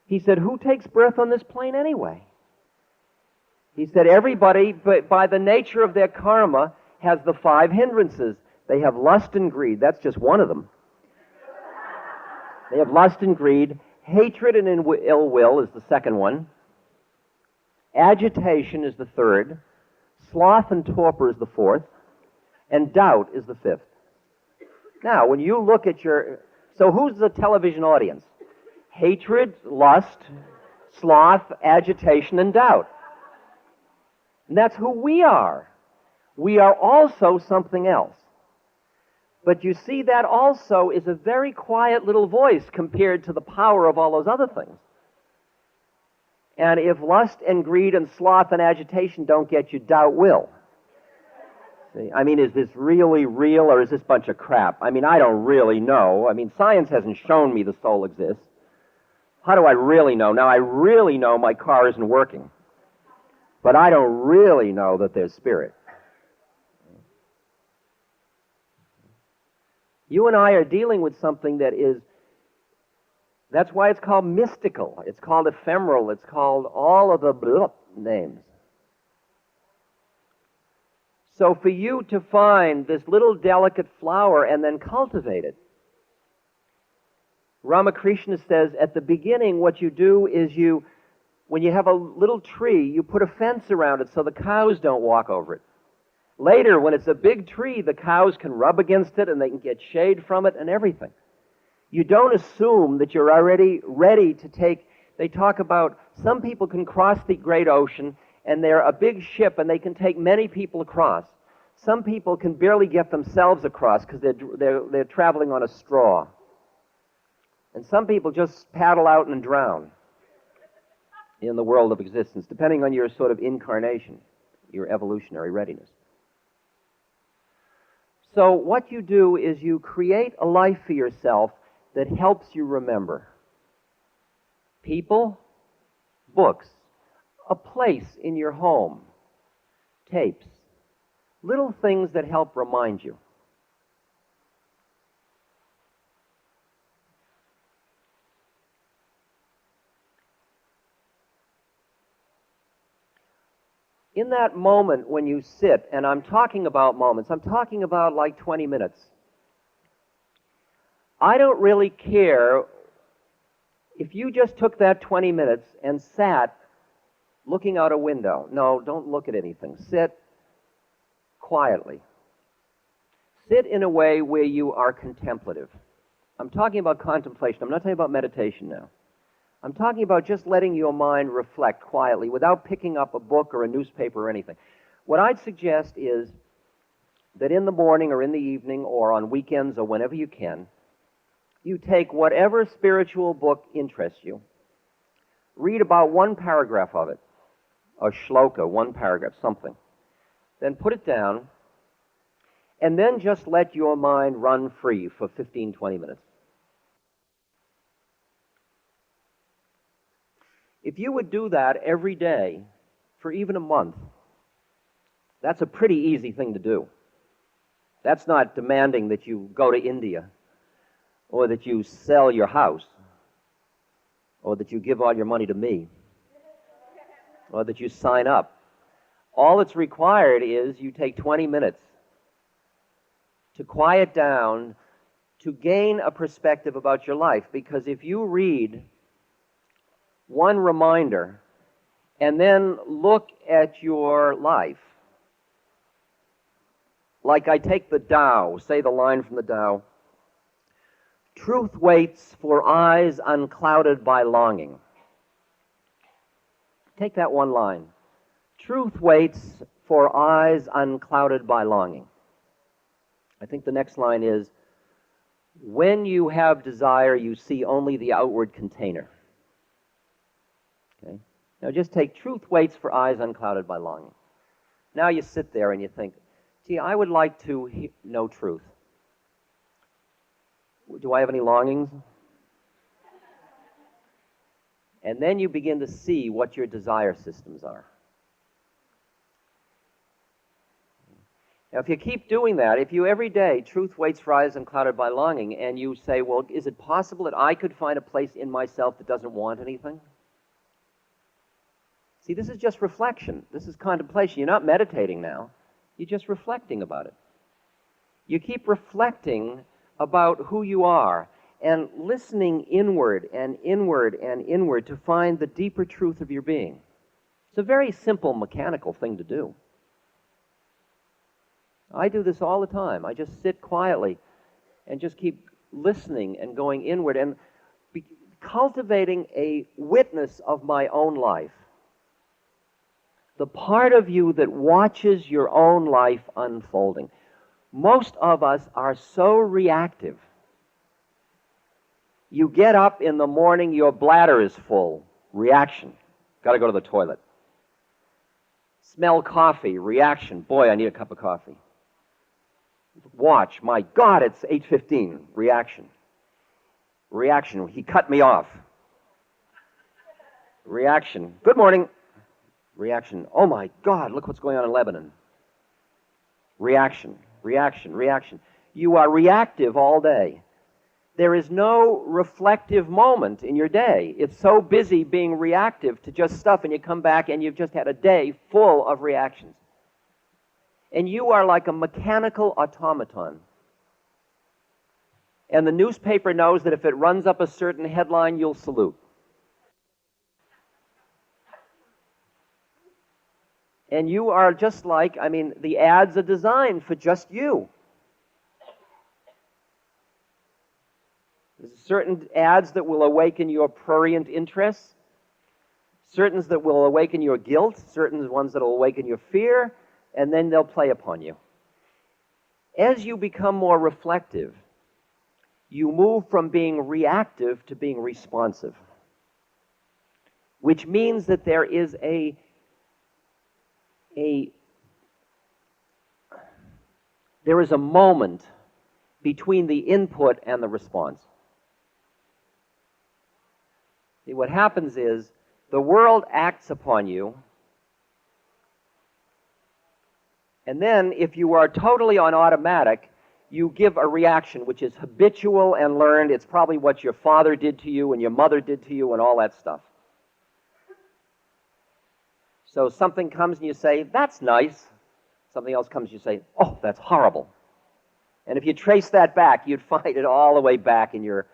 He said, who takes birth on this plane anyway? He said, everybody, but by the nature of their karma, has the 5 hindrances. They have lust and greed. That's just one of them. They have lust and greed. Hatred and ill will is the second one. Agitation is the third. Sloth and torpor is the fourth. And doubt is the fifth. Now, when you look at so who's the television audience? Hatred, lust, sloth, agitation, and doubt. And that's who we are. We are also something else. But you see, that also is a very quiet little voice compared to the power of all those other things. And if lust and greed and sloth and agitation don't get you, doubt will. See, I mean, is this really real or is this a bunch of crap? I mean, I don't really know. I mean, science hasn't shown me the soul exists. How do I really know? Now, I really know my car isn't working. But I don't really know that there's spirit. You and I are dealing with something that is, that's why it's called mystical. It's called ephemeral. It's called all of the names. So for you to find this little delicate flower and then cultivate it, Ramakrishna says at the beginning what you do is when you have a little tree, you put a fence around it so the cows don't walk over it. Later, when it's a big tree, the cows can rub against it and they can get shade from it and everything. You don't assume that you're already ready to take. They talk about some people can cross the great ocean and they're a big ship and they can take many people across. Some people can barely get themselves across because they're traveling on a straw. And some people just paddle out and drown in the world of existence, depending on your sort of incarnation, your evolutionary readiness. So what you do is you create a life for yourself that helps you remember. People, books, a place in your home, tapes, little things that help remind you. In that moment when you sit, and I'm talking about moments, I'm talking about like 20 minutes. I don't really care if you just took that 20 minutes and sat looking out a window. No, don't look at anything. Sit quietly. Sit in a way where you are contemplative. I'm talking about contemplation. I'm not talking about meditation now. I'm talking about just letting your mind reflect quietly without picking up a book or a newspaper or anything. What I'd suggest is that in the morning or in the evening or on weekends or whenever you can, you take whatever spiritual book interests you, read about one paragraph of it, a shloka, one paragraph, something, then put it down, and then just let your mind run free for 15, 20 minutes. If you would do that every day for even a month, that's a pretty easy thing to do. That's not demanding that you go to India, or that you sell your house, or that you give all your money to me, or that you sign up. All that's required is you take 20 minutes to quiet down, to gain a perspective about your life. Because if you read one reminder and then look at your life, like I take the Tao, say the line from the Tao, truth waits for eyes unclouded by longing. Take that one line. Truth waits for eyes unclouded by longing. I think the next line is, when you have desire, you see only the outward container. Okay? Now just take truth waits for eyes unclouded by longing. Now you sit there and you think, gee, I would like to know truth. Do I have any longings? And then you begin to see what your desire systems are. Now, if you keep doing that, if you every day, truth waits for eyes unclouded by longing, and you say, well, is it possible that I could find a place in myself that doesn't want anything? See, this is just reflection. This is contemplation. You're not meditating now. You're just reflecting about it. You keep reflecting about who you are and listening inward and inward and inward to find the deeper truth of your being. It's a very simple mechanical thing to do. I do this all the time. I just sit quietly and just keep listening and going inward. And cultivating a witness of my own life. The part of you that watches your own life unfolding. Most of us are so reactive. You get up in the morning, your bladder is full. Reaction. Got to go to the toilet. Smell coffee. Reaction. Boy, I need a cup of coffee. Watch. My God, it's 8:15. Reaction. Reaction. He cut me off. Reaction. Good morning. Reaction. Oh my God, look what's going on in Lebanon. Reaction. Reaction. Reaction. You are reactive all day. There is no reflective moment in your day. It's so busy being reactive to just stuff, and you come back and you've just had a day full of reactions. And you are like a mechanical automaton. And the newspaper knows that if it runs up a certain headline, you'll salute. And you are just like, the ads are designed for just you. There's certain ads that will awaken your prurient interests, certain that will awaken your guilt, certain ones that will awaken your fear, and then they'll play upon you. As you become more reflective, you move from being reactive to being responsive, which means that there is a moment between the input and the response. See, what happens is the world acts upon you, and then if you are totally on automatic, you give a reaction which is habitual and learned. It's probably what your father did to you and your mother did to you and all that stuff. So something comes and you say, that's nice. Something else comes and you say, oh, that's horrible. And if you trace that back, you'd find it all the way back in your,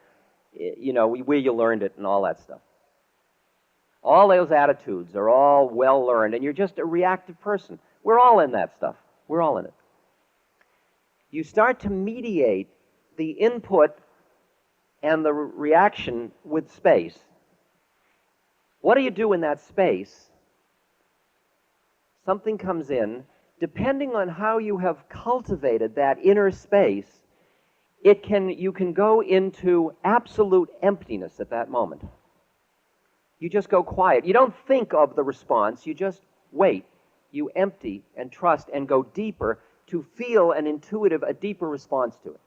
where you learned it and all that stuff. All those attitudes are all well learned, and you're just a reactive person. We're all in that stuff. We're all in it. You start to mediate the input and the reaction with space. What do you do in that space? Something comes in. Depending on how you have cultivated that inner space, you can go into absolute emptiness at that moment. You just go quiet. You don't think of the response. You just wait. You empty and trust and go deeper to feel a deeper response to it.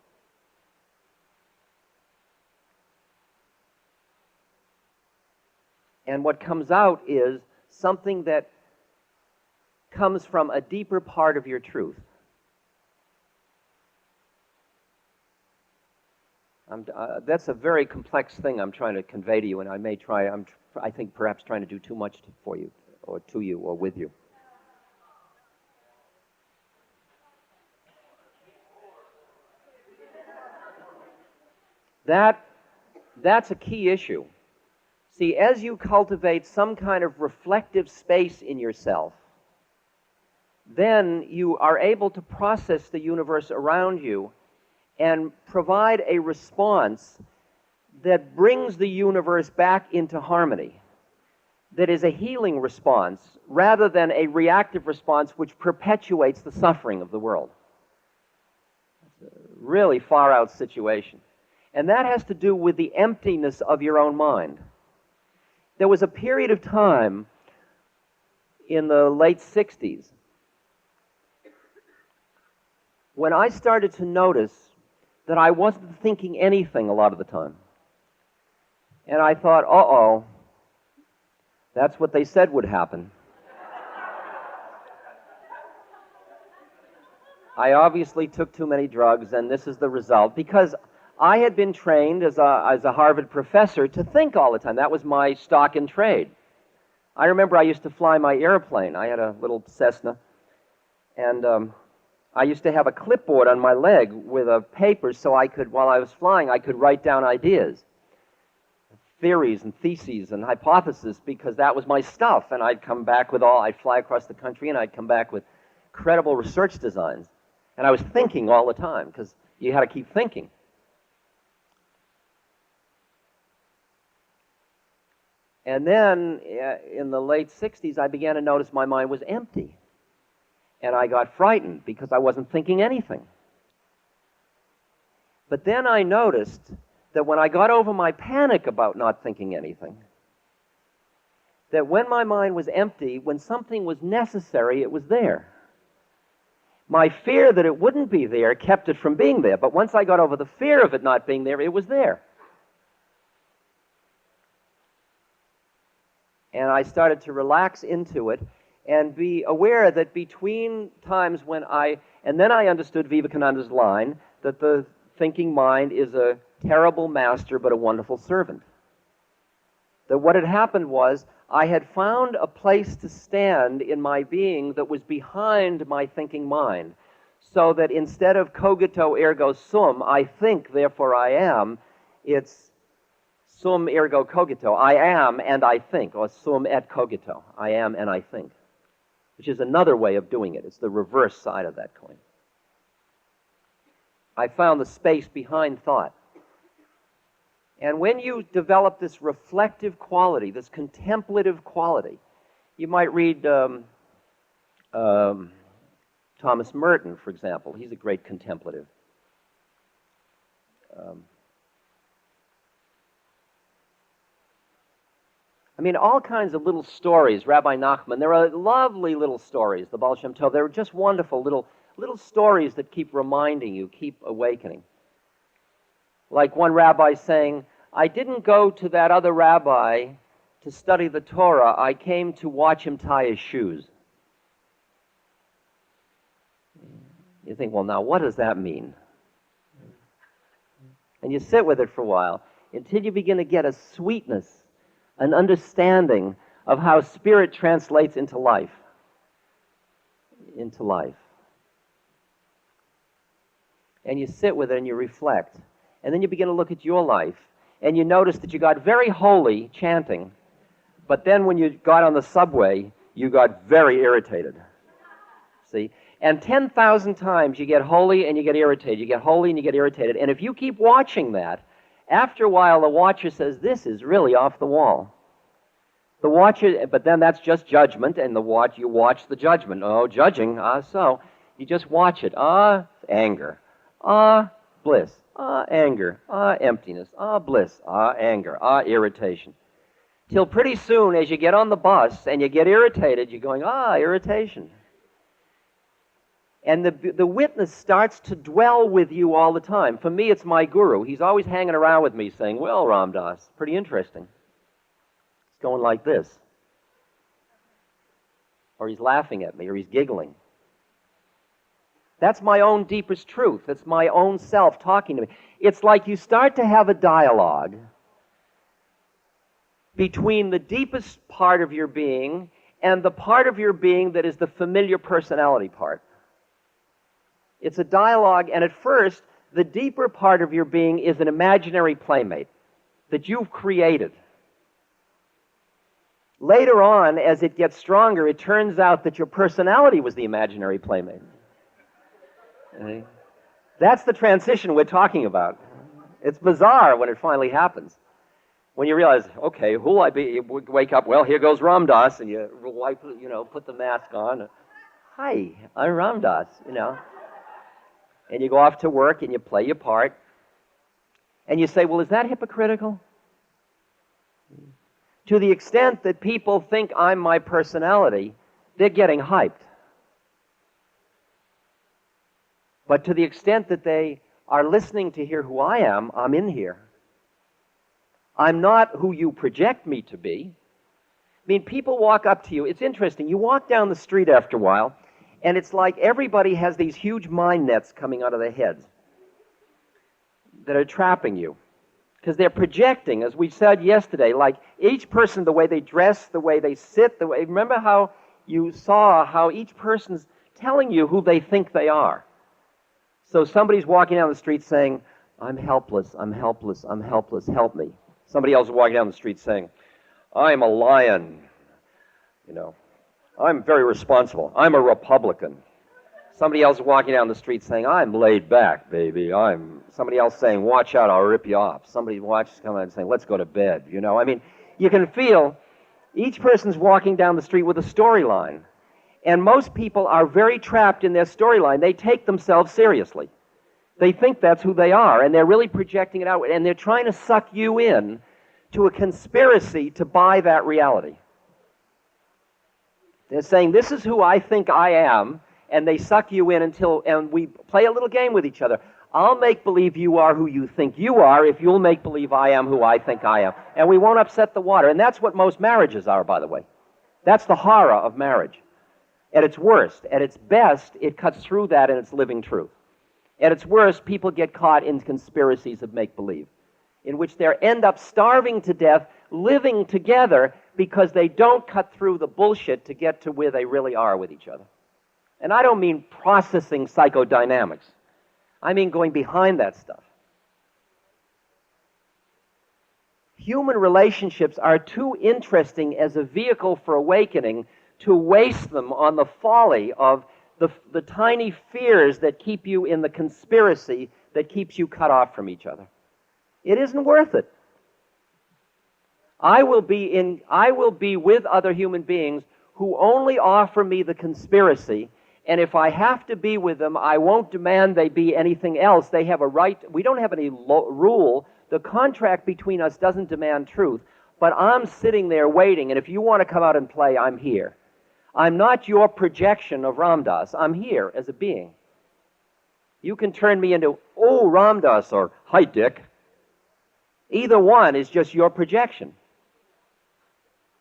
And what comes out is something that comes from a deeper part of your truth. That's a very complex thing I'm trying to convey to you, and I think perhaps trying to do too much for you, or to you, or with you. That's a key issue. See, as you cultivate some kind of reflective space in yourself, then you are able to process the universe around you and provide a response that brings the universe back into harmony, that is a healing response rather than a reactive response which perpetuates the suffering of the world. It's a really far-out situation. And that has to do with the emptiness of your own mind. There was a period of time in the late 60s when I started to notice that I wasn't thinking anything a lot of the time. And I thought, uh-oh, that's what they said would happen. I obviously took too many drugs, and this is the result, because I had been trained as a Harvard professor to think all the time. That was my stock in trade. I remember I used to fly my airplane. I had a little Cessna, and I used to have a clipboard on my leg with a paper so I could, while I was flying, I could write down ideas, theories and theses and hypotheses, because that was my stuff. And I'd fly across the country and I'd come back with credible research designs. And I was thinking all the time, because you had to keep thinking. And then in the late 60s, I began to notice my mind was empty. And I got frightened because I wasn't thinking anything. But then I noticed that when I got over my panic about not thinking anything, that when my mind was empty, when something was necessary, it was there. My fear that it wouldn't be there kept it from being there. But once I got over the fear of it not being there, it was there. And I started to relax into it and be aware that between times when and then I understood Vivekananda's line that the thinking mind is a terrible master but a wonderful servant. That what had happened was I had found a place to stand in my being that was behind my thinking mind, so that instead of cogito ergo sum, I think, therefore I am, it's sum ergo cogito, I am and I think, or sum et cogito, I am and I think, which is another way of doing it. It's the reverse side of that coin. I found the space behind thought. And when you develop this reflective quality, this contemplative quality, you might read Thomas Merton, for example. He's a great contemplative. I mean, all kinds of little stories. Rabbi Nachman, there are lovely little stories, the Baal Shem Tov. They're just wonderful little stories that keep reminding you, keep awakening. Like one rabbi saying, I didn't go to that other rabbi to study the Torah. I came to watch him tie his shoes. You think, well, now, what does that mean? And you sit with it for a while until you begin to get a sweetness, an understanding of how spirit translates into life. Into life. And you sit with it and you reflect. And then you begin to look at your life. And you notice that you got very holy chanting, but then when you got on the subway, you got very irritated. See? And 10,000 times you get holy and you get irritated. You get holy and you get irritated. And if you keep watching that, after a while the watcher says, this is really off the wall. The watcher, but then that's just judgment, and you watch the judgment. Oh, judging, so. You just watch it. Anger. Bliss. Anger. Emptiness. Bliss. Anger. Irritation. Till pretty soon, as you get on the bus and you get irritated, you're going, irritation. And the witness starts to dwell with you all the time. For me, it's my guru. He's always hanging around with me saying, well, Ram Dass, pretty interesting. It's going like this. Or he's laughing at me, or he's giggling. That's my own deepest truth. It's my own self talking to me. It's like you start to have a dialogue between the deepest part of your being and the part of your being that is the familiar personality part. It's a dialogue, and at first, the deeper part of your being is an imaginary playmate that you've created. Later on, as it gets stronger, it turns out that your personality was the imaginary playmate. That's the transition we're talking about. It's bizarre when it finally happens. When you realize, okay, who will I be? You wake up, well, here goes Ram Dass, and you wipe, put the mask on. Hi, I'm Ram Dass, And you go off to work and you play your part. And you say, well, is that hypocritical? To the extent that people think I'm my personality, they're getting hyped. But to the extent that they are listening to hear who I am, I'm in here. I'm not who you project me to be. I mean, people walk up to you. It's interesting. You walk down the street after a while, and it's like everybody has these huge mind nets coming out of their heads that are trapping you. Because they're projecting, as we said yesterday, like each person, the way they dress, the way they sit, remember how you saw how each person's telling you who they think they are. So somebody's walking down the street saying, I'm helpless, I'm helpless, I'm helpless, help me. Somebody else is walking down the street saying, I'm a lion, I'm very responsible, I'm a Republican. Somebody else is walking down the street saying, I'm laid back, baby. Somebody else saying, watch out, I'll rip you off. Somebody coming and saying, let's go to bed. I mean, You can feel each person's walking down the street with a storyline. And most people are very trapped in their storyline. They take themselves seriously. They think that's who they are, and they're really projecting it out, and they're trying to suck you in to a conspiracy to buy that reality. They're saying, this is who I think I am, and they suck you in and we play a little game with each other. I'll make believe you are who you think you are if you'll make believe I am who I think I am. And we won't upset the water. And that's what most marriages are, by the way. That's the horror of marriage. At its worst, at its best, it cuts through that and it's living truth. At its worst, people get caught in conspiracies of make-believe, in which they end up starving to death, living together because they don't cut through the bullshit to get to where they really are with each other. And I don't mean processing psychodynamics. I mean going behind that stuff. Human relationships are too interesting as a vehicle for awakening to waste them on the folly of the tiny fears that keep you in the conspiracy that keeps you cut off from each other. It isn't worth it. I will be with other human beings who only offer me the conspiracy, and if I have to be with them, I won't demand they be anything else. They have a right. We don't have any rule. The contract between us doesn't demand truth, but I'm sitting there waiting, and if you want to come out and play, I'm here. I'm not your projection of Ramdas. I'm here as a being. You can turn me into, oh, Ramdas, or hi, Dick. Either one is just your projection.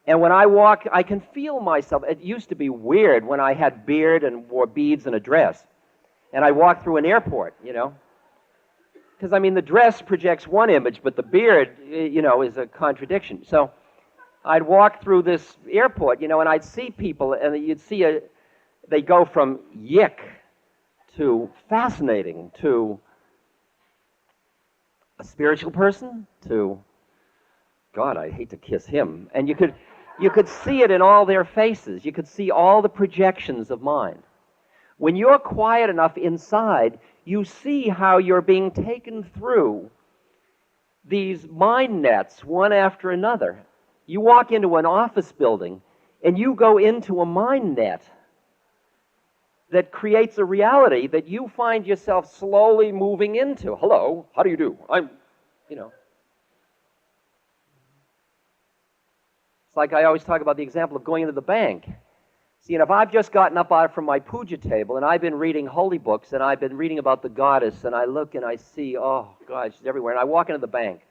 And when I walk, I can feel myself. It used to be weird when I had beard and wore beads and a dress. And I walked through an airport, Because, the dress projects one image, but the beard, is a contradiction. So I'd walk through this airport, and I'd see people, and you'd see they go from yick to fascinating to a spiritual person to, God, I hate to kiss him. And you could see it in all their faces. You could see all the projections of mind. When you're quiet enough inside, you see how you're being taken through these mind nets one after another. You walk into an office building and you go into a mind net that creates a reality that you find yourself slowly moving into. Hello, how do you do? It's like I always talk about the example of going into the bank. See, and if I've just gotten up out from my puja table and I've been reading holy books and I've been reading about the goddess and I look and I see, oh, God, she's everywhere. And I walk into the bank.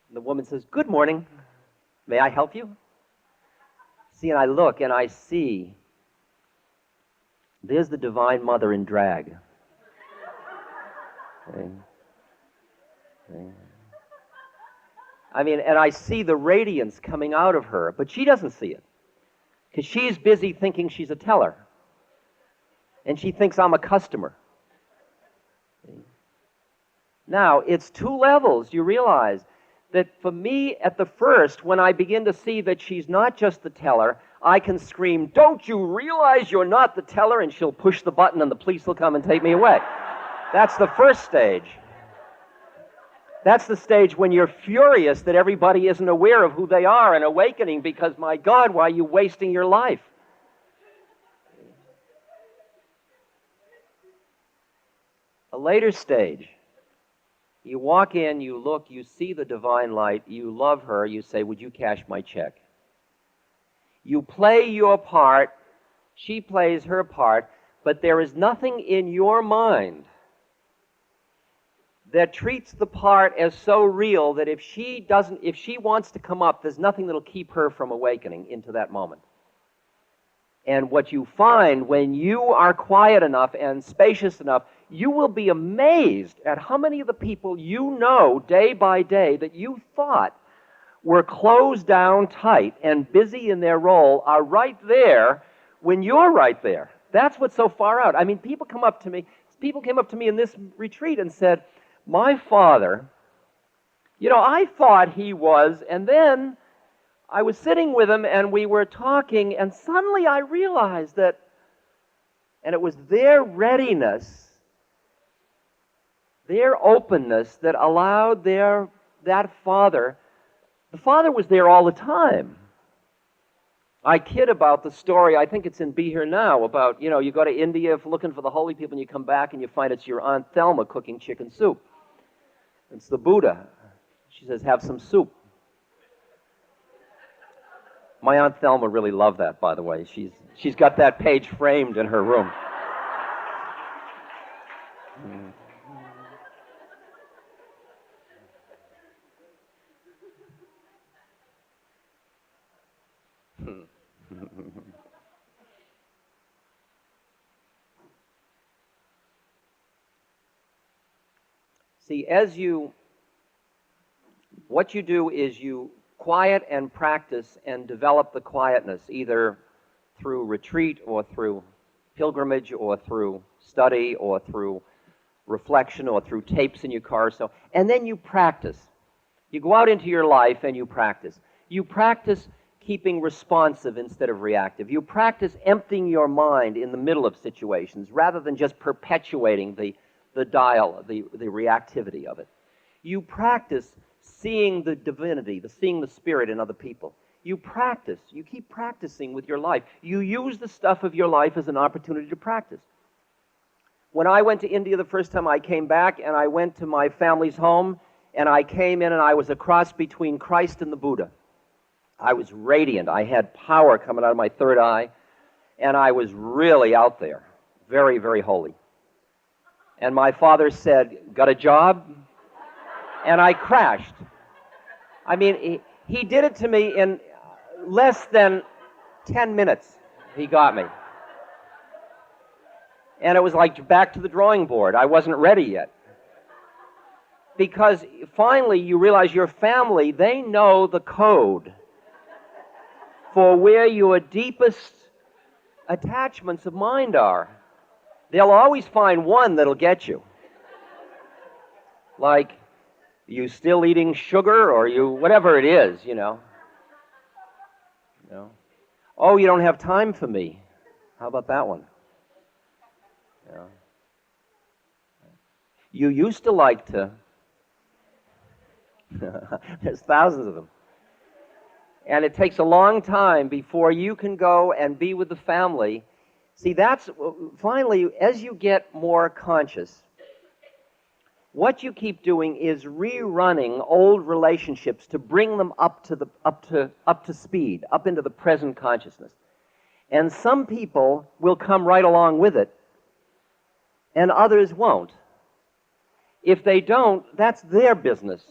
And the woman says, good morning. May I help you? See, and I look and I see, there's the Divine Mother in drag. Okay. And I see the radiance coming out of her, but she doesn't see it. Because she's busy thinking she's a teller. And she thinks I'm a customer. Now, it's two levels, you realize. That for me, at the first, when I begin to see that she's not just the teller, I can scream, don't you realize you're not the teller? And she'll push the button and the police will come and take me away. That's the first stage. That's the stage when you're furious that everybody isn't aware of who they are and awakening because, my God, why are you wasting your life? A later stage. You walk in, you look, you see the divine light, you love her, you say, would you cash my check? You play your part, she plays her part, but there is nothing in your mind that treats the part as so real that if she wants to come up, there's nothing that'll keep her from awakening into that moment. And what you find when you are quiet enough and spacious enough, you will be amazed at how many of the people you know day by day that you thought were closed down tight and busy in their role are right there when you're right there. That's what's so far out. People came up to me in this retreat and said, my father, I thought he was, and then I was sitting with him and we were talking, and suddenly I realized that, and it was their readiness, their openness that allowed their that father, the father was there all the time. I kid about the story, I think it's in Be Here Now, about, you go to India looking for the holy people and you come back and you find it's your Aunt Thelma cooking chicken soup. It's the Buddha. She says, have some soup. My Aunt Thelma really loved that, by the way. She's got that page framed in her room. See, what you do is you quiet and practice and develop the quietness, either through retreat or through pilgrimage or through study or through reflection or through tapes in your car. And then you practice. You go out into your life and you practice. You practice keeping responsive instead of reactive. You practice emptying your mind in the middle of situations rather than just perpetuating the reactivity of it. You practice seeing the divinity, seeing the spirit in other people. You practice. You keep practicing with your life. You use the stuff of your life as an opportunity to practice. When I went to India the first time, I came back and I went to my family's home and I came in and I was a cross between Christ and the Buddha. I was radiant. I had power coming out of my third eye and I was really out there. Very, very holy. And my father said, got a job? And I crashed. I mean, he did it to me in less than 10 minutes. He got me. And it was like back to the drawing board. I wasn't ready yet. Because finally you realize your family, they know the code for where your deepest attachments of mind are. They'll always find one that'll get you. Like, you still eating sugar or whatever it is, Oh, you don't have time for me. How about that one? You used to like to. There's thousands of them. And it takes a long time before you can go and be with the family. See, that's finally, as you get more conscious, what you keep doing is rerunning old relationships to bring them up to speed, up into the present consciousness. And some people will come right along with it, and others won't. If they don't, that's their business.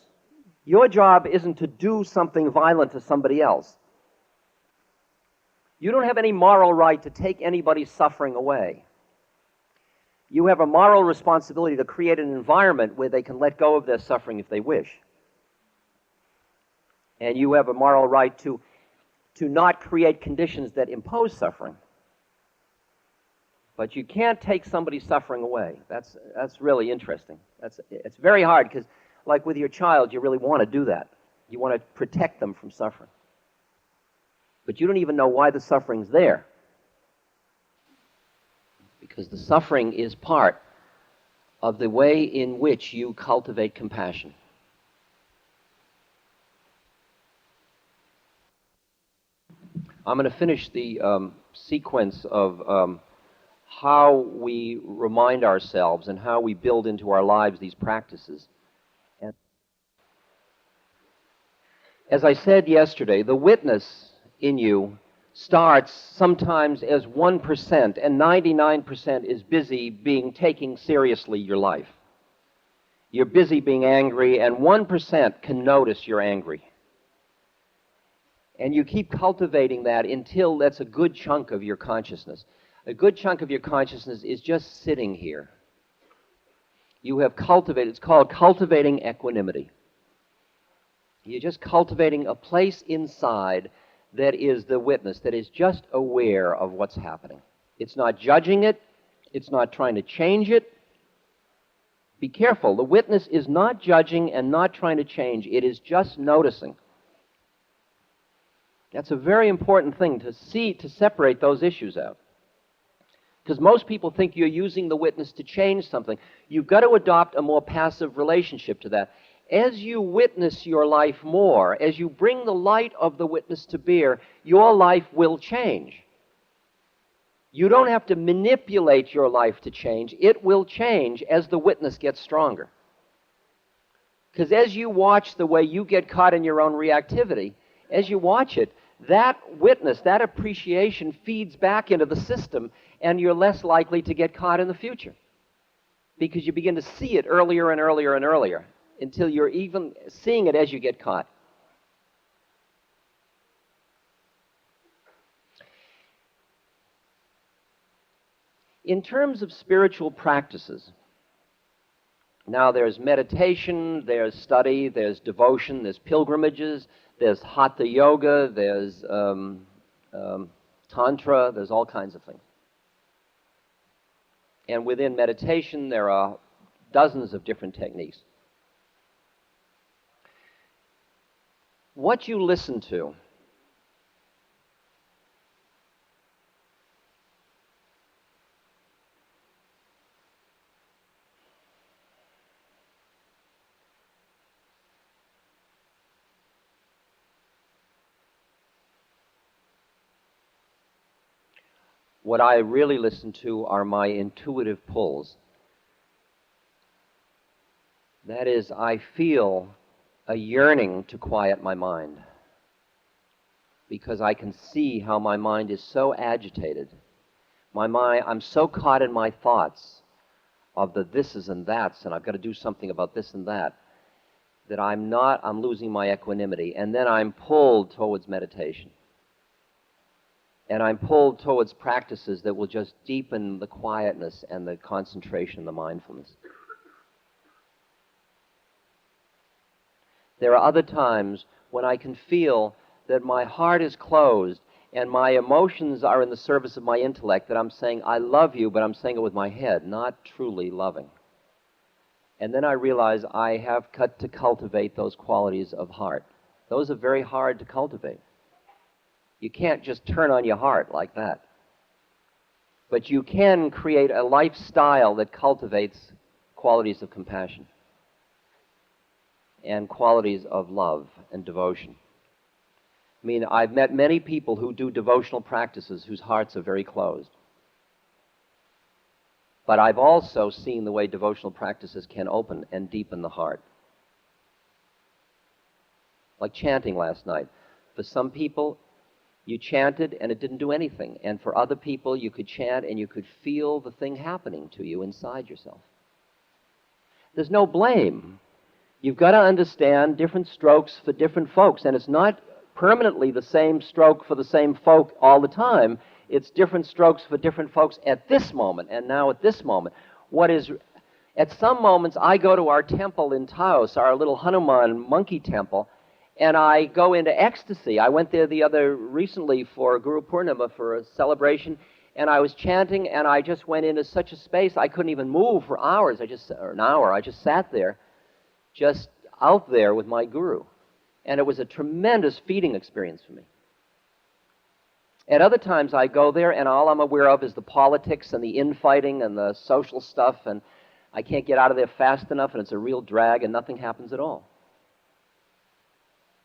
Your job isn't to do something violent to somebody else. You don't have any moral right to take anybody's suffering away. You have a moral responsibility to create an environment where they can let go of their suffering if they wish. And you have a moral right to not create conditions that impose suffering. But you can't take somebody's suffering away. That's really interesting. It's very hard because, like with your child, you really want to do that. You want to protect them from suffering. But you don't even know why the suffering's there. Because the suffering is part of the way in which you cultivate compassion. I'm going to finish the sequence of how we remind ourselves and how we build into our lives these practices. And as I said yesterday, the witness in you starts sometimes as 1%, and 99% is busy taking seriously your life. You're busy being angry, and 1% can notice you're angry. And you keep cultivating that until that's a good chunk of your consciousness. A good chunk of your consciousness is just sitting here. You have cultivated, it's called cultivating equanimity. You're just cultivating a place inside that is the witness, that is just aware of what's happening. It's not judging it. It's not trying to change it. Be careful. The witness is not judging and not trying to change. It is just noticing. That's a very important thing to see, to separate those issues out. Because most people think you're using the witness to change something. You've got to adopt a more passive relationship to that. as you witness your life more, as you bring the light of the witness to bear, your life will change. You don't have to manipulate your life to change. It will change as the witness gets stronger. Because as you watch the way you get caught in your own reactivity, as you watch it, that witness, that appreciation feeds back into the system, and you're less likely to get caught in the future. Because you begin to see it earlier and earlier and earlier, until you're even seeing it as you get caught. In terms of spiritual practices, now there's meditation, there's study, there's devotion, there's pilgrimages, there's hatha yoga, there's tantra, there's all kinds of things. And within meditation, there are dozens of different techniques. What you listen to what I really listen to are my intuitive pulls. That is, I feel a yearning to quiet my mind, because I can see how my mind is so agitated. My mind, I'm so caught in my thoughts of the thises and that's, and I've got to do something about this and that I'm losing my equanimity, and then I'm pulled towards meditation. And I'm pulled towards practices that will just deepen the quietness and the concentration, the mindfulness. There are other times when I can feel that my heart is closed and my emotions are in the service of my intellect, that I'm saying, I love you, but I'm saying it with my head, not truly loving. And then I realize I have got to cultivate those qualities of heart. Those are very hard to cultivate. You can't just turn on your heart like that. But you can create a lifestyle that cultivates qualities of compassion and qualities of love and devotion. I mean, I've met many people who do devotional practices whose hearts are very closed. But I've also seen the way devotional practices can open and deepen the heart. Like chanting last night. For some people, you chanted and it didn't do anything. And for other people, you could chant and you could feel the thing happening to you inside yourself. There's no blame. You've got to understand different strokes for different folks. And it's not permanently the same stroke for the same folk all the time. It's different strokes for different folks at this moment and now at this moment. At some moments, I go to our temple in Taos, our little Hanuman monkey temple, and I go into ecstasy. I went there recently for Guru Purnima for a celebration, and I was chanting, and I just went into such a space I couldn't even move for hours. Or an hour. I just sat there, just out there with my Guru. And it was a tremendous feeding experience for me. At other times I go there, and all I'm aware of is the politics and the infighting and the social stuff, and I can't get out of there fast enough, and it's a real drag, and nothing happens at all.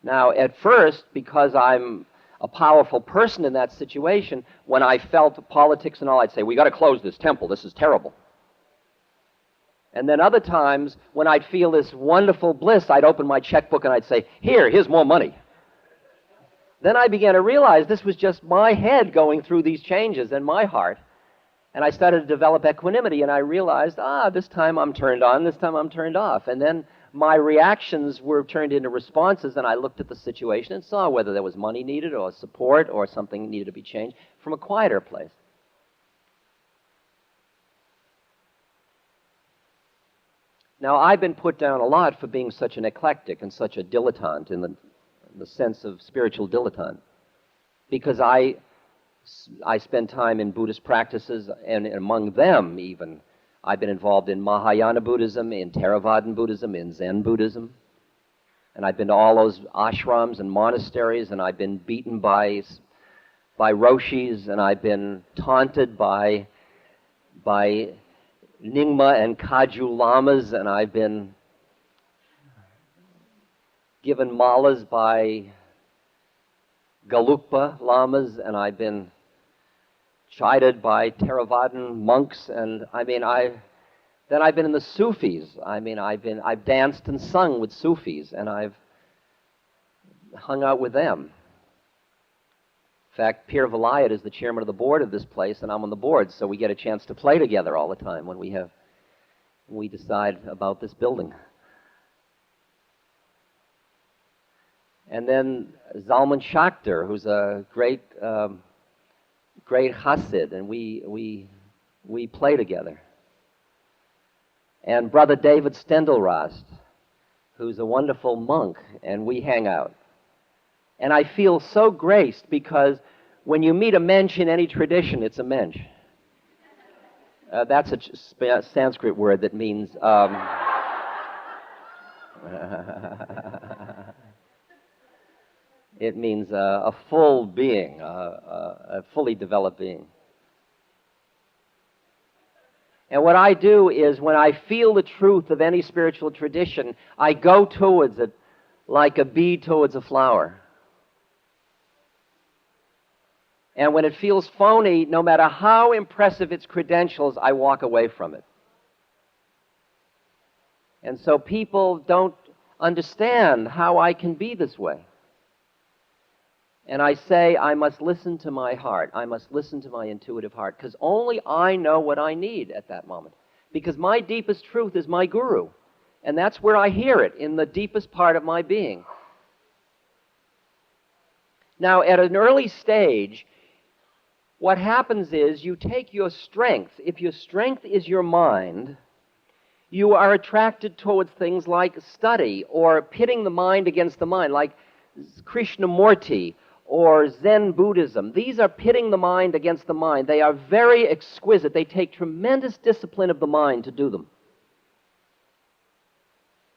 Now, at first, because I'm a powerful person in that situation, when I felt politics and all, I'd say, we got to close this temple. This is terrible. And then other times, when I'd feel this wonderful bliss, I'd open my checkbook and I'd say, here's more money. Then I began to realize this was just my head going through these changes in my heart. And I started to develop equanimity, and I realized, this time I'm turned on, this time I'm turned off. And then my reactions were turned into responses, and I looked at the situation and saw whether there was money needed or support or something needed to be changed from a quieter place. Now, I've been put down a lot for being such an eclectic and such a dilettante in the sense of spiritual dilettante, because I spend time in Buddhist practices, and among them even, I've been involved in Mahayana Buddhism, in Theravadan Buddhism, in Zen Buddhism, and I've been to all those ashrams and monasteries, and I've been beaten by roshis, and I've been taunted by Nyingma and Kagyu lamas, and I've been given malas by Galukpa lamas, and I've been chided by Theravadan monks, and then I've been in the Sufis. I've danced and sung with Sufis, and I've hung out with them. In fact, Pir Vilayat is the chairman of the board of this place, and I'm on the board, so we get a chance to play together all the time when we decide about this building. And then Zalman Schachter, who's a great Hasid, and we play together. And Brother David Stendelrast, who's a wonderful monk, and we hang out. And I feel so graced because when you meet a mensch in any tradition, it's a mensch. That's a Sanskrit word that means it means a full being, a fully developed being. And what I do is when I feel the truth of any spiritual tradition, I go towards it like a bee towards a flower. And when it feels phony, no matter how impressive its credentials, I walk away from it. And so people don't understand how I can be this way. And I say, I must listen to my heart. I must listen to my intuitive heart, because only I know what I need at that moment. Because my deepest truth is my guru. And that's where I hear it, in the deepest part of my being. Now, at an early stage, what happens is you take your strength. If your strength is your mind, you are attracted towards things like study or pitting the mind against the mind, like Krishnamurti or Zen Buddhism. These are pitting the mind against the mind. They are very exquisite. They take tremendous discipline of the mind to do them.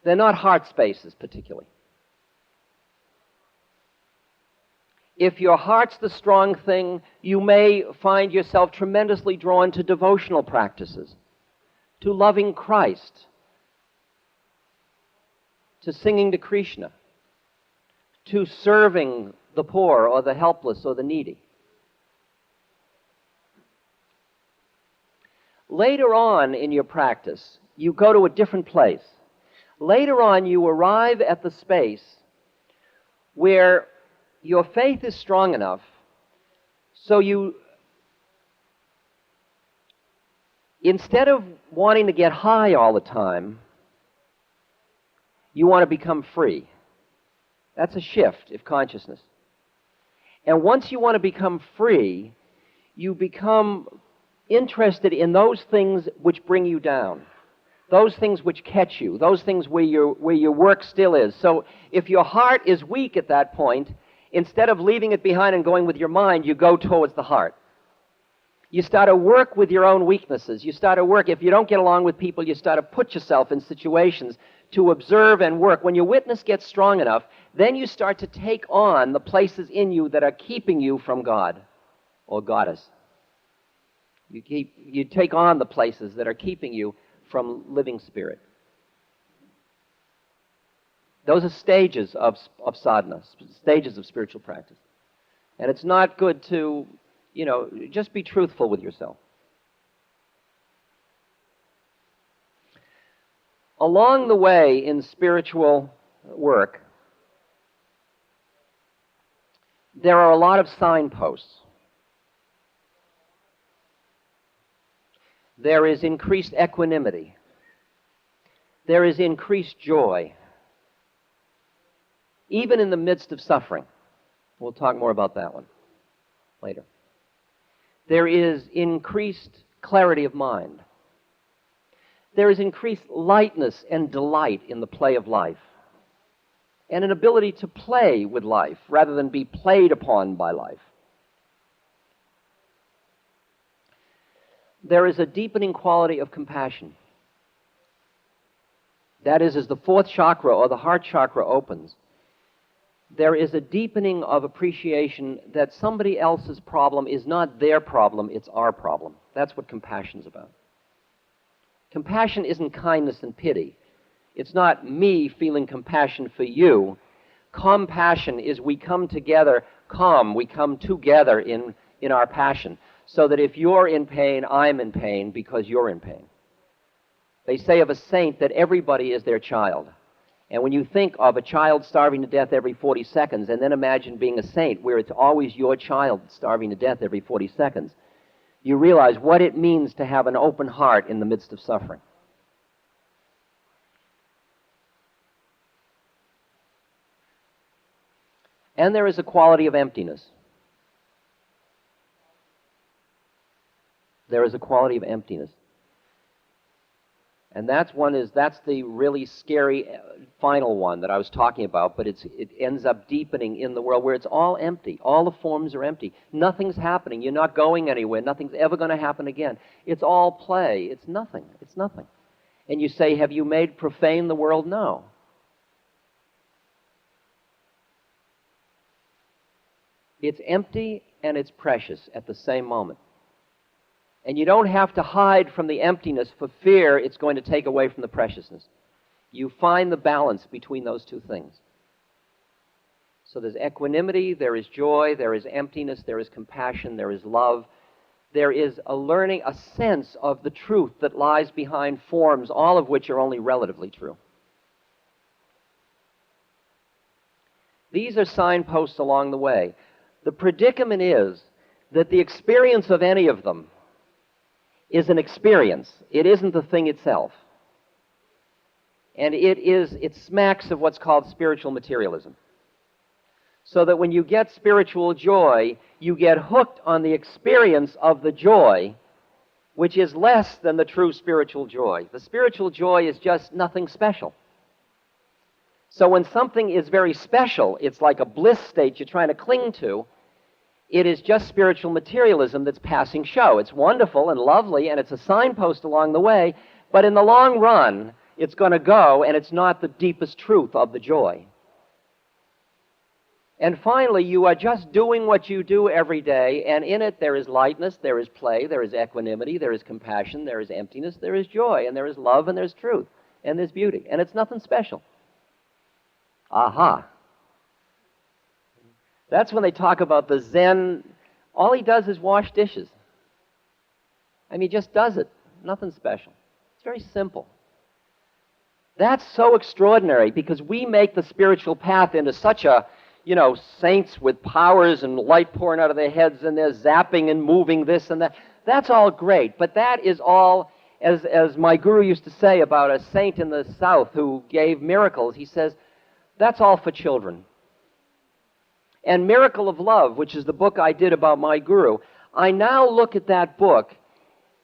They're not heart spaces, particularly. If your heart's the strong thing, you may find yourself tremendously drawn to devotional practices, to loving Christ, to singing to Krishna, to serving the poor or the helpless or the needy. Later on in your practice, you go to a different place. Later on, you arrive at the space where your faith is strong enough so you, instead of wanting to get high all the time, you want to become free. That's a shift of consciousness. And once you want to become free, you become interested in those things which bring you down, those things which catch you, those things where your work still is. So if your heart is weak at that point, instead of leaving it behind and going with your mind, you go towards the heart. You start to work with your own weaknesses. You start to work, if you don't get along with people, you start to put yourself in situations to observe and work. When your witness gets strong enough, then you start to take on the places in you that are keeping you from God or Goddess. You take on the places that are keeping you from living spirit. Those are stages of sadhana, stages of spiritual practice. And it's not good to, just be truthful with yourself. Along the way in spiritual work, there are a lot of signposts. There is increased equanimity. There is increased joy, even in the midst of suffering. We'll talk more about that one later. There is increased clarity of mind. There is increased lightness and delight in the play of life, and an ability to play with life rather than be played upon by life. There is a deepening quality of compassion. That is, as the fourth chakra or the heart chakra opens, there is a deepening of appreciation that somebody else's problem is not their problem, it's our problem. That's what compassion's about. Compassion isn't kindness and pity. It's not me feeling compassion for you. Compassion is we come together, we come together in our passion. So that if you're in pain, I'm in pain because you're in pain. They say of a saint that everybody is their child. And when you think of a child starving to death every 40 seconds, and then imagine being a saint where it's always your child starving to death every 40 seconds, you realize what it means to have an open heart in the midst of suffering. And there is a quality of emptiness. There is a quality of emptiness. And that's the really scary final one that I was talking about, but it ends up deepening in the world where it's all empty. All the forms are empty. Nothing's happening. You're not going anywhere. Nothing's ever going to happen again. It's all play. It's nothing. It's nothing. And you say, have you made profane the world? No. It's empty and it's precious at the same moment. And you don't have to hide from the emptiness for fear it's going to take away from the preciousness. You find the balance between those two things. So there's equanimity, there is joy, there is emptiness, there is compassion, there is love. There is a learning, a sense of the truth that lies behind forms, all of which are only relatively true. These are signposts along the way. The predicament is that the experience of any of them is an experience. It isn't the thing itself. And it smacks of what's called spiritual materialism. So that when you get spiritual joy, you get hooked on the experience of the joy, which is less than the true spiritual joy. The spiritual joy is just nothing special. So when something is very special, it's like a bliss state you're trying to cling to, it is just spiritual materialism that's passing show. It's wonderful and lovely, and it's a signpost along the way, but in the long run, it's going to go, and it's not the deepest truth of the joy. And finally, you are just doing what you do every day, and in it there is lightness, there is play, there is equanimity, there is compassion, there is emptiness, there is joy, and there is love, and there's truth, and there's beauty, and it's nothing special. Aha. That's when they talk about the Zen. All he does is wash dishes. I mean, he just does it. Nothing special. It's very simple. That's so extraordinary because we make the spiritual path into such a, saints with powers and light pouring out of their heads and they're zapping and moving this and that. That's all great, but that is all, as my guru used to say about a saint in the South who gave miracles, he says, that's all for children. And Miracle of Love, which is the book I did about my guru, I now look at that book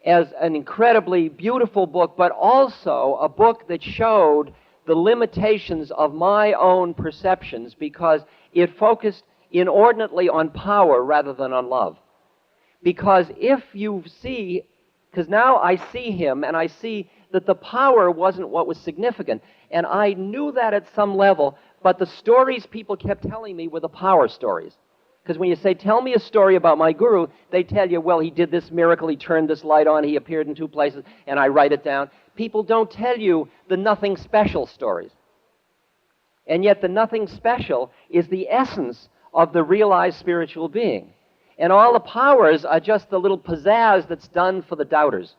as an incredibly beautiful book, but also a book that showed the limitations of my own perceptions because it focused inordinately on power rather than on love. Because if you see, because now I see him and I see that the power wasn't what was significant, and I knew that at some level, but the stories people kept telling me were the power stories. Because when you say, tell me a story about my guru, they tell you, well, he did this miracle, he turned this light on, he appeared in 2 places, and I write it down. People don't tell you the nothing special stories. And yet the nothing special is the essence of the realized spiritual being. And all the powers are just the little pizzazz that's done for the doubters.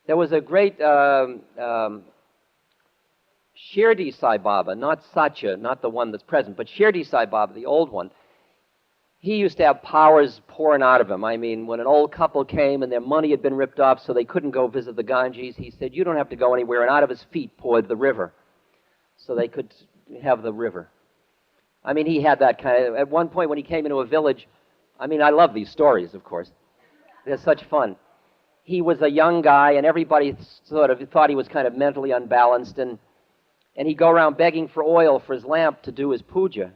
There was a great Shirdi Sai Baba, not Satya, not the one that's present, but Shirdi Sai Baba, the old one. He used to have powers pouring out of him. I mean, when an old couple came and their money had been ripped off so they couldn't go visit the Ganges, he said, you don't have to go anywhere, and out of his feet poured the river so they could have the river. I mean, he had that kind of, at one point when he came into a village, I mean, I love these stories, of course. They're such fun. He was a young guy, and everybody sort of thought he was kind of mentally unbalanced, and he'd go around begging for oil for his lamp to do his puja.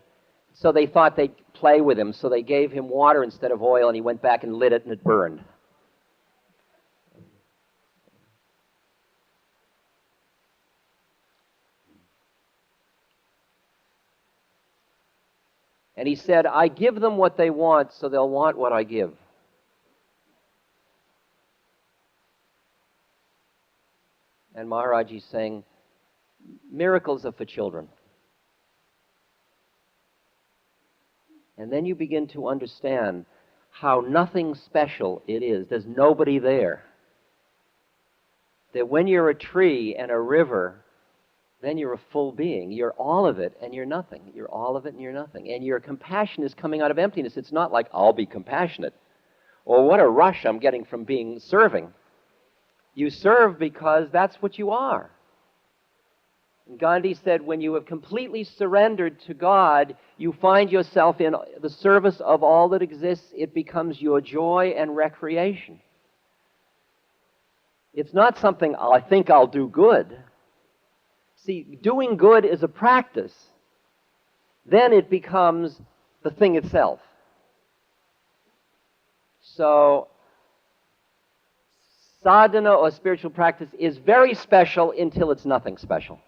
So they thought they'd play with him, so they gave him water instead of oil, and he went back and lit it, and it burned. And he said, I give them what they want, so they'll want what I give. And Maharaji's saying, miracles are for children. And then you begin to understand how nothing special it is. There's nobody there. That when you're a tree and a river, then you're a full being. You're all of it and you're nothing. You're all of it and you're nothing. And your compassion is coming out of emptiness. It's not like, I'll be compassionate, or what a rush I'm getting from being serving. You serve because that's what you are. And Gandhi said, when you have completely surrendered to God, you find yourself in the service of all that exists. It becomes your joy and recreation. It's not something, I think I'll do good. See, doing good is a practice. Then it becomes the thing itself. So, sadhana or spiritual practice is very special until it's nothing special.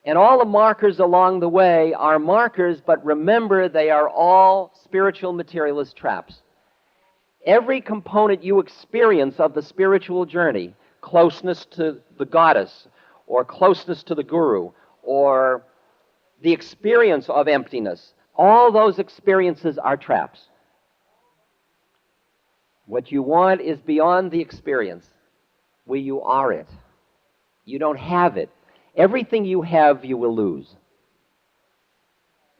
And all the markers along the way are markers, but remember, they are all spiritual materialist traps. Every component you experience of the spiritual journey, closeness to the goddess, or closeness to the guru, or the experience of emptiness, all those experiences are traps. What you want is beyond the experience, where you are it. You don't have it. Everything you have, you will lose.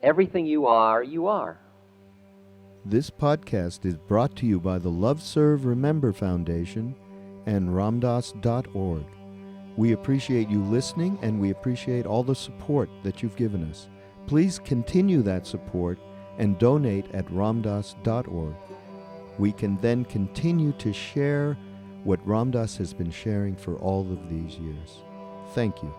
Everything you are, you are. This podcast is brought to you by the Love Serve Remember Foundation and ramdas.org. We appreciate you listening, and we appreciate all the support that you've given us. Please continue that support and donate at ramdas.org. We can then continue to share what Ram Dass has been sharing for all of these years. Thank you.